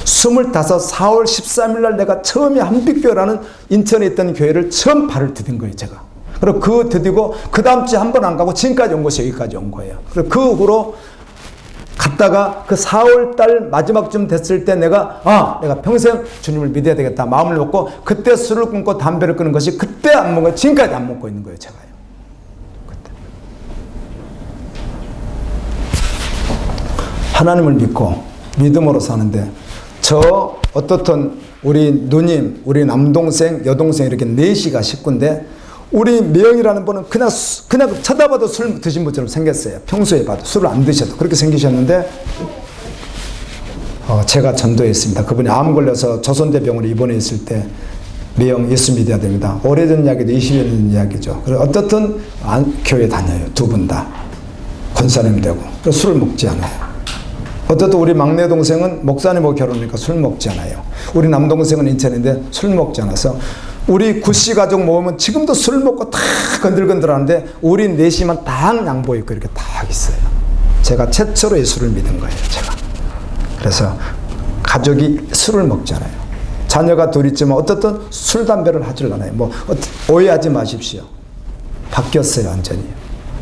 25, 4월 13일 날 내가 처음에 한빛교회라는 인천에 있던 교회를 처음 발을 디딘 거예요, 제가. 그리고 그 디디고 그 다음 주에 한 번 안 가고 지금까지 온 것이 여기까지 온 거예요. 그리고 그 후로 갔다가 그 4월 달 마지막쯤 됐을 때 내가 평생 주님을 믿어야 되겠다 마음을 먹고 그때 술을 끊고 담배를 끊은 것이 그때 안 먹은 지금까지 안 먹고 있는 거예요, 제가요. 그때. 하나님을 믿고 믿음으로 사는데 저 어떻든 우리 누님, 우리 남동생, 여동생 이렇게 넷이가 식구인데 우리 매형이라는 분은 그냥 쳐다봐도 술 드신 분처럼 생겼어요. 평소에 봐도 술을 안 드셔도 그렇게 생기셨는데 제가 전도했습니다. 그분이 암 걸려서 조선대병원에 입원해 있을 때 매형 예수 믿어야 됩니다. 오래전 이야기도 20여 년 이야기죠. 그래서 어떻든 교회 다녀요. 두 분 다. 권사님 되고 술을 먹지 않아요. 어쨌든 우리 막내 동생은 목사님하고 결혼하니까 술 먹지 않아요. 우리 남동생은 인천인데 술 먹지 않아서 우리 구씨 가족 모으면 지금도 술 먹고 다 건들건들하는데 우리 넷이만 다 양보 있고 이렇게 다 있어요. 제가 최초로 예수를 믿은 거예요, 제가. 그래서 가족이 술을 먹지 않아요. 자녀가 둘 있지만 어떻든 술, 담배를 하질 않아요. 오해하지 마십시오. 바뀌었어요, 완전히.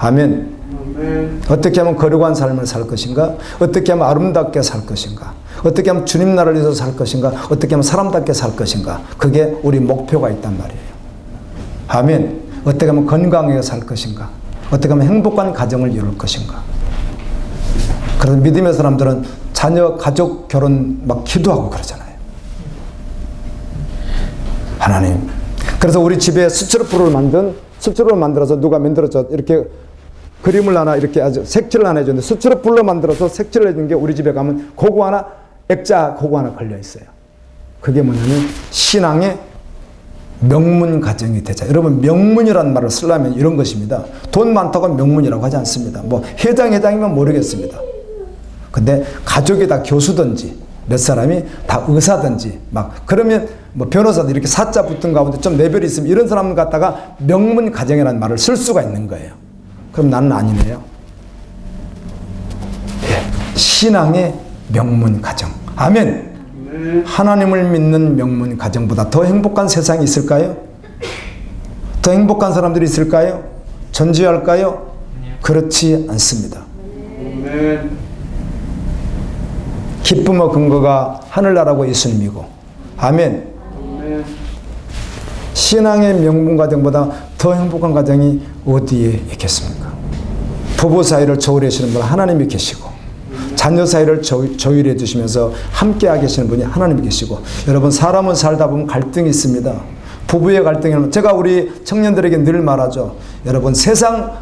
아멘. 어떻게 하면 거룩한 삶을 살 것인가? 어떻게 하면 아름답게 살 것인가? 어떻게 하면 주님 나라를 위해서 살 것인가? 어떻게 하면 사람답게 살 것인가? 그게 우리 목표가 있단 말이에요. 아멘. 어떻게 하면 건강하게 살 것인가? 어떻게 하면 행복한 가정을 이룰 것인가? 그래서 믿음의 사람들은 자녀, 가족, 결혼 막 기도하고 그러잖아요. 하나님. 그래서 우리 집에 수치로프를 만들어서 누가 만들어서 이렇게 그림을 하나 이렇게 아주 색칠을 하나 해줬는데 수치로풀로 만들어서 색칠을 해준 게 우리 집에 가면 고구 하나, 액자 고구 하나 걸려 있어요. 그게 뭐냐면 신앙의 명문 가정이 되자. 여러분 명문이라는 말을 쓰려면 이런 것입니다. 돈 많다고 명문이라고 하지 않습니다. 뭐 회장이면 모르겠습니다. 근데 가족이 다 교수든지 몇 사람이 다 의사든지 막 그러면 뭐 변호사도 이렇게 사자 붙은 가운데 좀 레벨이 있으면 이런 사람을 갖다가 명문 가정이라는 말을 쓸 수가 있는 거예요. 그럼 나는 아니네요. 예, 신앙의 명문 가정. 아멘. 하나님을 믿는 명문 가정보다 더 행복한 세상이 있을까요? 더 행복한 사람들이 있을까요? 존재할까요? 그렇지 않습니다. 기쁨의 근거가 하늘나라고 예수님이고, 아멘. 신앙의 명문 가정보다 더 행복한 가정이 어디에 있겠습니까? 부부 사이를 조율해 주시는 분은 하나님이 계시고, 자녀 사이를 조율해 주시면서 함께하게 계시는 분이 하나님이 계시고, 여러분 사람은 살다 보면 갈등이 있습니다. 부부의 갈등이면 제가 우리 청년들에게 늘 말하죠. 여러분 세상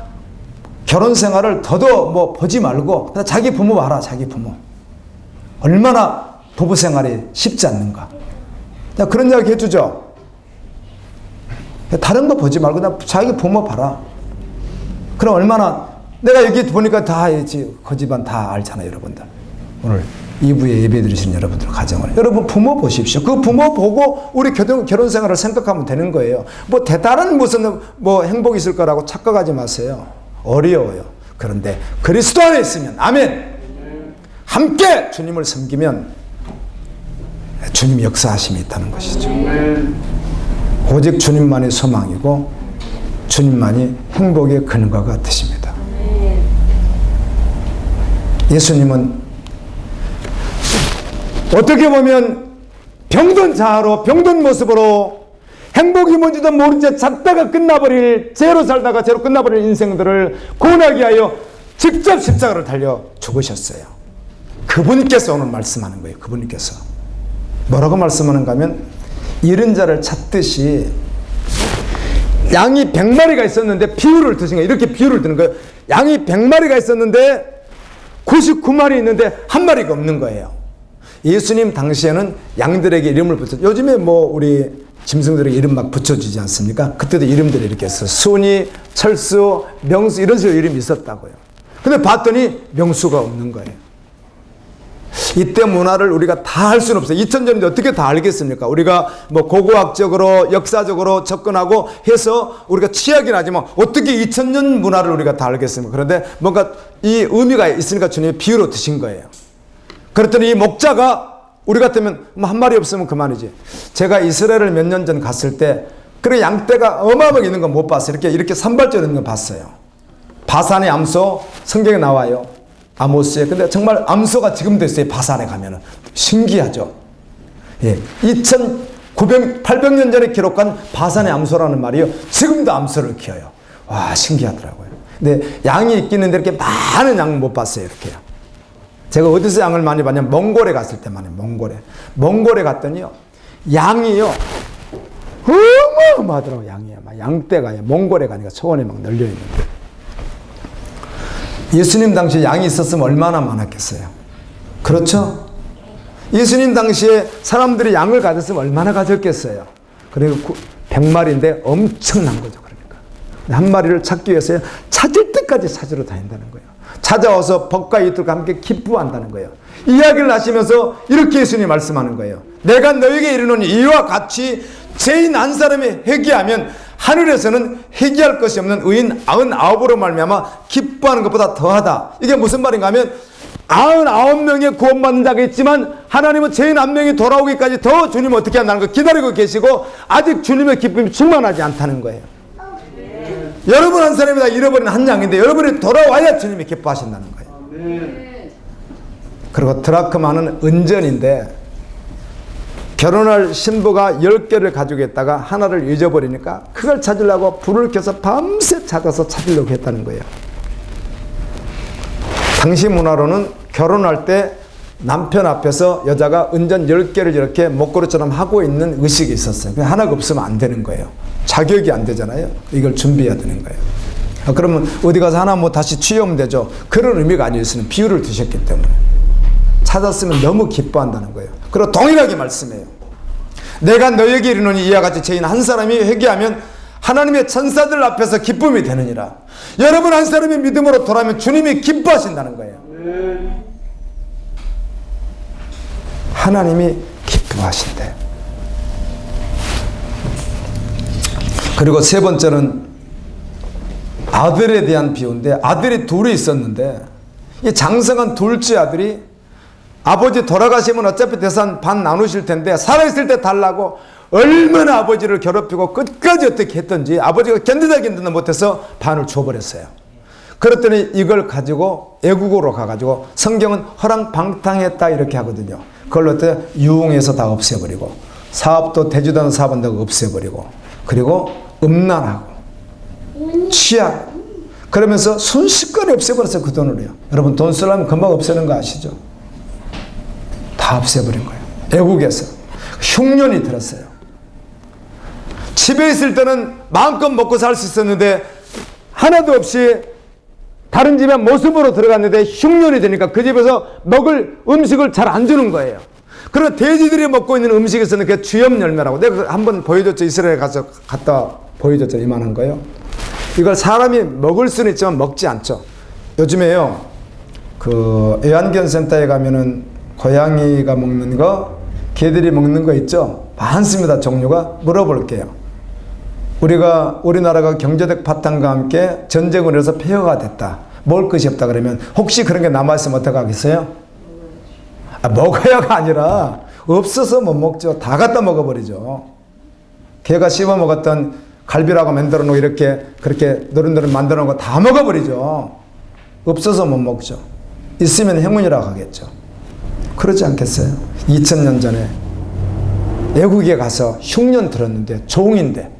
결혼 생활을 더도 뭐 보지 말고 그냥 자기 부모 봐라. 자기 부모 얼마나 부부 생활이 쉽지 않는가. 그런 이야기 해주죠. 다른 거 보지 말고 그냥 자기 부모 봐라. 그럼 얼마나, 내가 여기 보니까 다 그 집안 다 알잖아요, 여러분들. 오늘 2부에 예배 드리시는 여러분들 가정을. 여러분 부모 보십시오. 그 부모 보고 우리 결혼 생활을 생각하면 되는 거예요. 뭐 대단한 무슨 뭐 행복이 있을 거라고 착각하지 마세요. 어려워요. 그런데 그리스도 안에 있으면, 아멘. 함께 주님을 섬기면 주님 역사하심이 있다는 것이죠. 오직 주님만이 소망이고 주님만이 행복의 근거가 되십니다. 예수님은 어떻게 보면 병든 자아로, 병든 모습으로 행복이 뭔지도 모른 채 잤다가 끝나버릴, 죄로 살다가 죄로 끝나버릴 인생들을 구원하기 위하여 직접 십자가를 달려 죽으셨어요. 그분께서 오늘 말씀하는 거예요. 그분께서 뭐라고 말씀하는가 하면, 잃은 자를 찾듯이 양이 100마리가 있었는데 비유를 드신 거예요. 이렇게 비유를 드는 거예요. 양이 100마리가 있었는데 99마리 있는데 한 마리가 없는 거예요. 예수님 당시에는 양들에게 이름을 붙였죠. 요즘에 뭐 우리 짐승들에게 이름 막 붙여주지 않습니까? 그때도 이름들이 이렇게 했어요. 순이, 철수, 명수 이런 식으로 이름이 있었다고요. 근데 봤더니 명수가 없는 거예요. 이때 문화를 우리가 다 할 수는 없어요. 2000년인데 어떻게 다 알겠습니까? 우리가 뭐 고고학적으로 역사적으로 접근하고 해서 우리가 취하긴 하지만 어떻게 2000년 문화를 우리가 다 알겠습니까? 그런데 뭔가 이 의미가 있으니까 주님이 비유로 드신 거예요. 그랬더니 이 목자가 우리 같으면 뭐 한 마리 없으면 그만이지. 제가 이스라엘을 몇 년 전 갔을 때 그런 양떼가 어마어마하게 있는 건 못 봤어요. 이렇게 산발적으로 있는 건 봤어요. 바산의 암소 성경에 나와요. 아모스에. 근데 정말 암소가 지금도 있어요. 바산에 가면은. 신기하죠. 예. 800년 전에 기록한 바산의 암소라는 말이요. 지금도 암소를 키워요. 와, 신기하더라고요. 근데 양이 있긴 있는데 이렇게 많은 양은 못 봤어요. 이렇게요. 제가 어디서 양을 많이 봤냐면 몽골에 갔을 때만요. 몽골에 갔더니요. 양이요. 어마어마하더라고요. 양이요. 막 양떼가 몽골에 가니까 초원에 막 널려 있는데. 예수님 당시에 양이 있었으면 얼마나 많았겠어요. 그렇죠? 예수님 당시에 사람들이 양을 가졌으면 얼마나 가졌겠어요. 그리고 100마리인데 엄청난 거죠. 그러니까 한 마리를 찾기 위해서 찾을 때까지 찾으러 다닌다는 거예요. 찾아와서 법과 이들과 함께 기뻐한다는 거예요. 이야기를 하시면서 이렇게 예수님이 말씀하는 거예요. 내가 너에게 이르노니 이와 같이 죄인 한 사람이 회개하면 하늘에서는 회개할 것이 없는 의인 99으로 말미암아 기뻐하는 것보다 더하다. 이게 무슨 말인가 하면 99명의 구원받는 자가 있지만 하나님은 죄인 1명이 돌아오기까지 더 주님 어떻게 한다는 걸 기다리고 계시고 아직 주님의 기쁨이 충만하지 않다는 거예요. 여러분 한 사람이 다 잃어버린 한 양인데 여러분이 돌아와야 주님이 기뻐하신다는 거예요. 그리고 드라크마는 은전인데 결혼할 신부가 10개를 가지고 있다가 하나를 잊어버리니까 그걸 찾으려고 불을 켜서 밤새 찾아서 찾으려고 했다는 거예요. 당시 문화로는 결혼할 때 남편 앞에서 여자가 은전 10개를 이렇게 목걸이처럼 하고 있는 의식이 있었어요. 하나가 없으면 안 되는 거예요. 자격이 안 되잖아요. 이걸 준비해야 되는 거예요. 그러면 어디 가서 하나 뭐 다시 취하면 되죠. 그런 의미가 아니었으면 비유를 두셨기 때문에. 찾았으면 너무 기뻐한다는 거예요. 그리고 동일하게 말씀해요. 내가 너에게 이르노니 이와 같이 죄인 한 사람이 회개하면 하나님의 천사들 앞에서 기쁨이 되느니라. 여러분 한 사람이 믿음으로 돌아오면 주님이 기뻐하신다는 거예요. 하나님이 기뻐하신대. 그리고 세 번째는 아들에 대한 비유인데 아들이 둘이 있었는데 이 장성한 둘째 아들이 아버지 돌아가시면 어차피 재산 반 나누실 텐데 살아있을 때 달라고 얼마나 아버지를 괴롭히고 끝까지 어떻게 했던지 아버지가 견디다 못해서 반을 줘버렸어요. 그랬더니 이걸 가지고 애국으로 가가지고 성경은 허랑방탕했다 이렇게 하거든요. 그걸로 때 유흥해서 다 없애버리고 사업도 되지도 않은 사업은 다 없애버리고 그리고 음란하고 취약 그러면서 순식간에 없애버렸어요. 그 돈을요. 여러분 돈 쓰려면 금방 없애는 거 아시죠? 다 없애버린 거예요. 애국에서 흉년이 들었어요. 집에 있을 때는 마음껏 먹고 살 수 있었는데 하나도 없이 다른 집에 모습으로 들어갔는데 흉년이 되니까 그 집에서 먹을 음식을 잘 안 주는 거예요. 그리고 돼지들이 먹고 있는 음식에서는 그게 주염 열매라고 내가 한번 보여줬죠. 이스라엘 가서 갔다 보여줬죠. 이만한 거요. 이걸 사람이 먹을 수는 있지만 먹지 않죠. 요즘에요. 그 애완견센터에 가면은 고양이가 먹는 거, 개들이 먹는 거 있죠? 많습니다. 종류가. 물어볼게요. 우리나라가 경제적 파탄과 함께 전쟁을 해서 폐허가 됐다. 먹을 것이 없다 그러면 혹시 그런 게 남아있으면 어떡하겠어요? 먹어야가 아니라 없어서 못 먹죠. 다 갖다 먹어버리죠. 개가 씹어 먹었던 갈비라고 만들어 놓고 이렇게 그렇게 노릇노릇 만들어 놓고 다 먹어버리죠. 없어서 못 먹죠. 있으면 행운이라고 하겠죠. 그러지 않겠어요? 2000년 전에 외국에 가서 흉년 들었는데 종인데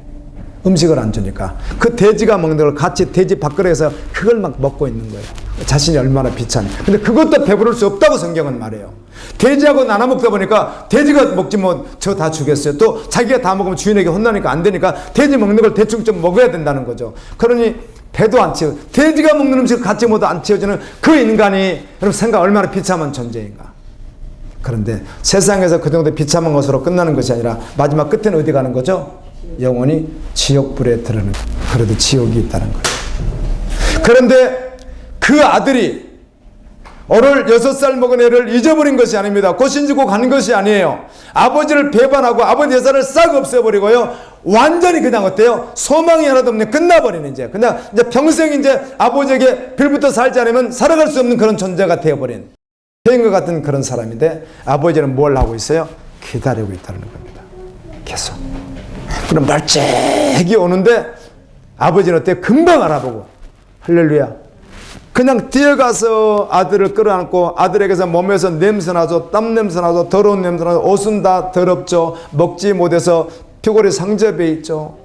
음식을 안 주니까 그 돼지가 먹는 걸 같이 돼지 밥그릇에서 그걸 막 먹고 있는 거예요. 자신이 얼마나 비참해. 근데 그것도 배부를 수 없다고 성경은 말해요. 돼지하고 나눠 먹다 보니까 돼지가 먹지 뭐 저 다 주겠어요. 또 자기가 다 먹으면 주인에게 혼나니까 안 되니까 돼지 먹는 걸 대충 좀 먹어야 된다는 거죠. 그러니 배도 안 채워. 돼지가 먹는 음식을 같이 먹어도 안 채워주는 그 인간이 여러분 생각 얼마나 비참한 존재인가. 그런데 세상에서 그 정도 비참한 것으로 끝나는 것이 아니라 마지막 끝에는 어디 가는 거죠? 영원히 지옥불에 들어는. 그래도 지옥이 있다는 거예요. 그런데 그 아들이 오늘 6살 먹은 애를 잊어버린 것이 아닙니다. 고신지고 가는 것이 아니에요. 아버지를 배반하고 아버지 재산을 싹 없애버리고요. 완전히 그냥 어때요? 소망이 하나도 없는 끝나버리는 이제 그냥 이제 평생 이제 아버지에게 빌부터 살지 않으면 살아갈 수 없는 그런 존재가 되어버린 죄인과 같은 그런 사람인데 아버지는 뭘 하고 있어요? 기다리고 있다는 겁니다. 계속. 그럼 멀찍이 오는데 아버지는 어때요? 금방 알아보고 할렐루야. 그냥 뛰어가서 아들을 끌어안고 아들에게서 몸에서 냄새나죠. 땀 냄새나죠. 더러운 냄새나죠. 옷은 다 더럽죠. 먹지 못해서 피골이 상접해 있죠.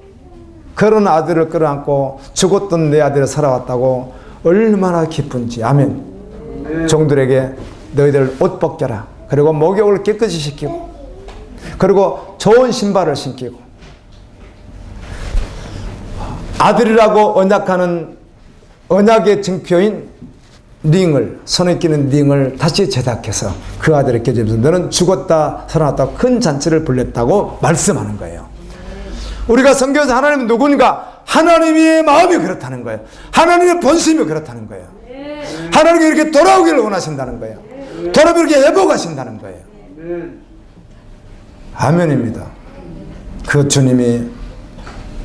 그런 아들을 끌어안고 죽었던 내 아들이 살아왔다고 얼마나 기쁜지. 아멘. 종들에게 너희들 옷 벗겨라. 그리고 목욕을 깨끗이 시키고 그리고 좋은 신발을 신기고 아들이라고 언약하는 언약의 증표인 링을 손에 끼는 링을 다시 제작해서 그 아들에게 주면서 너는 죽었다 살아났다 큰 잔치를 벌렸다고 말씀하는 거예요. 우리가 성경에서 하나님은 누군가 하나님의 마음이 그렇다는 거예요. 하나님의 본심이 그렇다는 거예요. 하나님이 이렇게 돌아오기를 원하신다는 거예요. 돌아오기 이렇게 회복하신다는 거예요. 아멘입니다. 그 주님이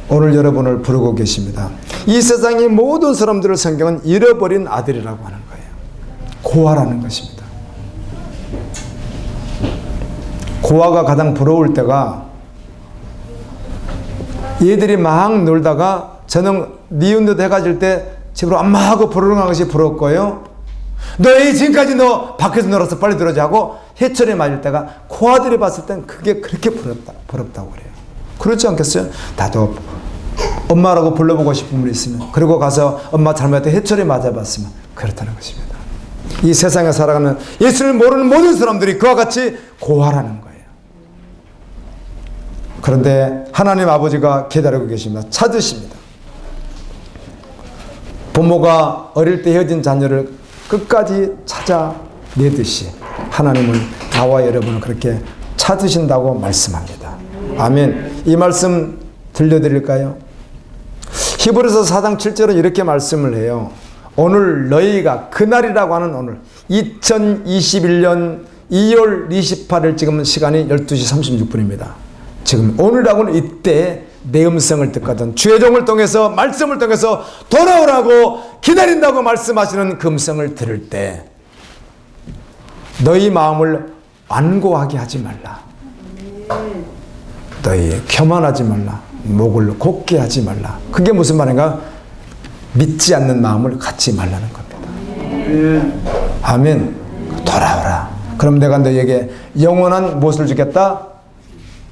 오늘 여러분을 부르고 계십니다. 이 세상의 모든 사람들을 성경은 잃어버린 아들이라고 하는 거예요. 고아라는 것입니다. 고아가 가장 부러울 때가 얘들이 막 놀다가 저녁 니은도 돼가질 때 집으로 엄마하고 부르는 것이 부럽고요. 너희 지금까지 너 밖에서 놀아서 빨리 들어오자 하고 해철에 맞을 때가 코아들이 봤을 땐 그게 그렇게 부럽다고 그래요. 그렇지 않겠어요? 나도 엄마라고 불러보고 싶은 분이 있으면, 그리고 가서 엄마 잘못할 때 해철에 맞아봤으면 그렇다는 것입니다. 이 세상에 살아가는 예수를 모르는 모든 사람들이 그와 같이 고하라는 거예요. 그런데 하나님 아버지가 기다리고 계십니다. 찾으십니다. 부모가 어릴 때 헤어진 자녀를 끝까지 찾아내듯이 하나님은 나와 여러분을 그렇게 찾으신다고 말씀합니다. 아멘. 이 말씀 들려드릴까요? 히브리서 4장 7절은 이렇게 말씀을 해요. 오늘 너희가 그날이라고 하는 오늘 2021년 2월 28일 지금 시간이 12시 36분입니다. 지금 오늘하고는 이때 내 음성을 듣거든 주의 종을 통해서 말씀을 통해서 돌아오라고 기다린다고 말씀하시는 그 음성을 들을 때 너희 마음을 완고하게 하지 말라. 너희 교만하지 말라. 목을 곧게 하지 말라. 그게 무슨 말인가? 믿지 않는 마음을 갖지 말라는 겁니다. 아멘. 돌아오라. 그럼 내가 너희에게 영원한 무엇을 주겠다?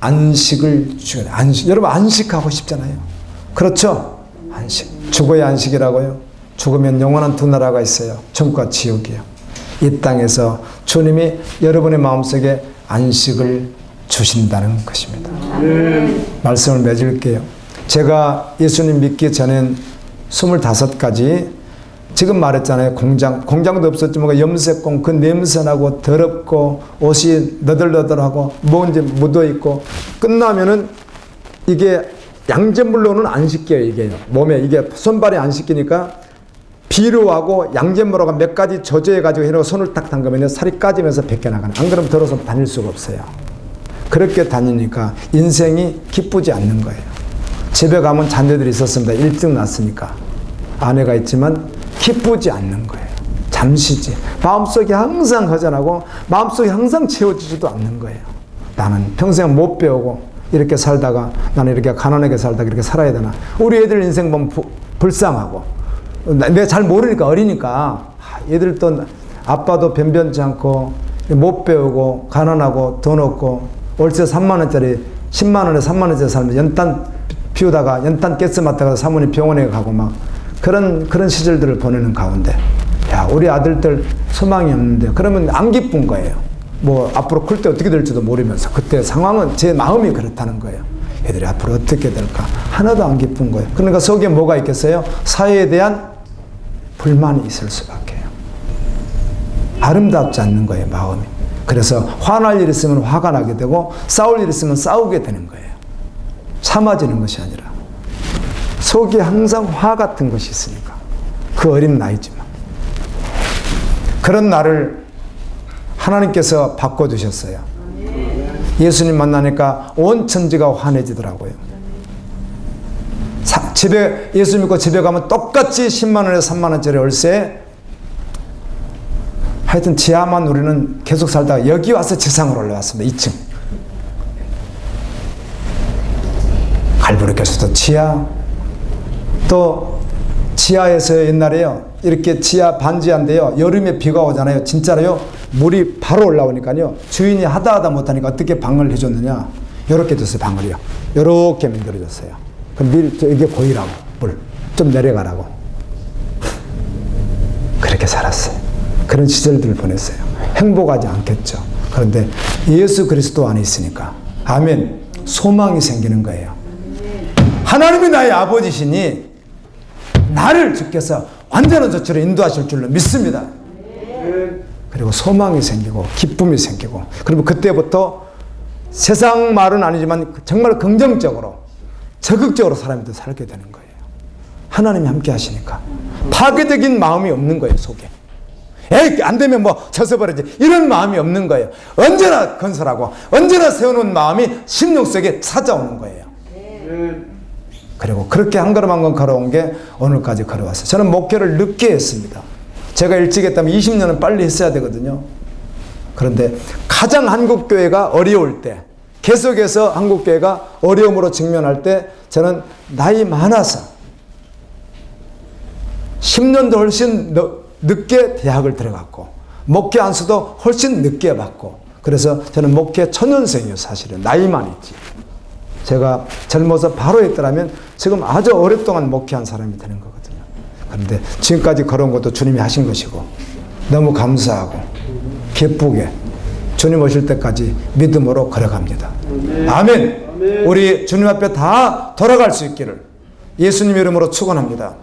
안식을 주겠다. 안식. 여러분 안식하고 싶잖아요. 그렇죠? 안식. 죽어야 안식이라고요. 죽으면 영원한 두 나라가 있어요. 천국과 지옥이요. 이 땅에서 주님이 여러분의 마음속에 안식을 주신다는 것입니다. 말씀을 맺을게요. 제가 예수님 믿기 전엔 25가지 지금 말했잖아요. 공장도 없었지만 염색공 그 냄새나고 더럽고 옷이 너덜너덜하고 먼지 묻어있고 끝나면은 이게 양잿물로는 안 씻겨요. 이게 몸에 이게 손발이 안 씻기니까 비료하고 양잿물하고 몇 가지 저조해가지고 해놓고 손을 딱 담그면 살이 까지면서 벗겨나가는. 안 그러면 더러워서 다닐 수가 없어요. 그렇게 다니니까 인생이 기쁘지 않는 거예요. 집에 가면 자녀들이 있었습니다. 일찍 낳았으니까. 아내가 있지만 기쁘지 않는 거예요. 잠시지. 마음속이 항상 허전하고 마음속이 항상 채워지지도 않는 거예요. 나는 평생 못 배우고 이렇게 살다가 나는 이렇게 가난하게 살다가 이렇게 살아야 되나. 우리 애들 인생 보면 불쌍하고 내가 잘 모르니까 어리니까 얘들도 아빠도 변변치 않고 못 배우고 가난하고 돈 없고 월세 3만 원짜리 10만 원에 3만 원짜리 살면 연탄 피우다가 연탄 가스 맡다가 사모님 병원에 가고 막 그런 시절들을 보내는 가운데 야 우리 아들들 소망이 없는데 그러면 안 기쁜 거예요. 뭐 앞으로 클 때 어떻게 될지도 모르면서 그때 상황은 제 마음이 그렇다는 거예요. 애들이 앞으로 어떻게 될까 하나도 안 기쁜 거예요. 그러니까 속에 뭐가 있겠어요? 사회에 대한 불만이 있을 수밖에 요 아름답지 않는 거예요. 마음이. 그래서 화날 일 있으면 화가 나게 되고 싸울 일 있으면 싸우게 되는 거예요. 참아지는 것이 아니라 속에 항상 화 같은 것이 있으니까 그 어린 나이지만 그런 나를 하나님께서 바꿔주셨어요. 예수님 만나니까 온 천지가 환해지더라고요. 집에 예수 믿고 집에 가면 똑같이 10만 원에 3만 원짜리 월세 하여튼 지하만 우리는 계속 살다가 여기 와서 지상으로 올라왔습니다. 2층. 갈보리교수도 지하 또 지하에서 옛날에요. 이렇게 지하 반지하인데요. 여름에 비가 오잖아요. 진짜로요. 물이 바로 올라오니까요. 주인이 하다 못하니까 어떻게 방을 해줬느냐. 요렇게 줬어요. 방을요. 요렇게 만들어줬어요. 그럼 이게 보이라고. 물. 좀 내려가라고. 그렇게 살았어요. 그런 시절들을 보냈어요. 행복하지 않겠죠. 그런데 예수 그리스도 안에 있으니까 아멘. 소망이 생기는 거예요. 하나님이 나의 아버지시니 나를 주께서 완전한 조치로 인도하실 줄로 믿습니다. 그리고 소망이 생기고 기쁨이 생기고 그리고 그때부터 세상 말은 아니지만 정말 긍정적으로 적극적으로 사람이 더 살게 되는 거예요. 하나님이 함께 하시니까 파괴적인 마음이 없는 거예요. 속에. 에이 안 되면 뭐 져서버리지 이런 마음이 없는 거예요. 언제나 건설하고 언제나 세우는 마음이 심령 속에 찾아오는 거예요. 그리고 그렇게 한 걸음 한 걸음 걸어온 게 오늘까지 걸어왔어요. 저는 목회를 늦게 했습니다. 제가 일찍 했다면 20년은 빨리 했어야 되거든요. 그런데 가장 한국교회가 어려울 때 계속해서 한국교회가 어려움으로 직면할 때 저는 나이 많아서 10년도 훨씬 늦게 대학을 들어갔고 목회 안수도 훨씬 늦게 받고 그래서 저는 목회 초년생이에요. 사실은 나이만 있지. 제가 젊어서 바로 했더라면 지금 아주 오랫동안 목회한 사람이 되는 거거든요. 그런데 지금까지 걸어온 것도 주님이 하신 것이고 너무 감사하고 기쁘게 주님 오실 때까지 믿음으로 걸어갑니다. 아멘. 우리 주님 앞에 다 돌아갈 수 있기를 예수님 이름으로 축원합니다.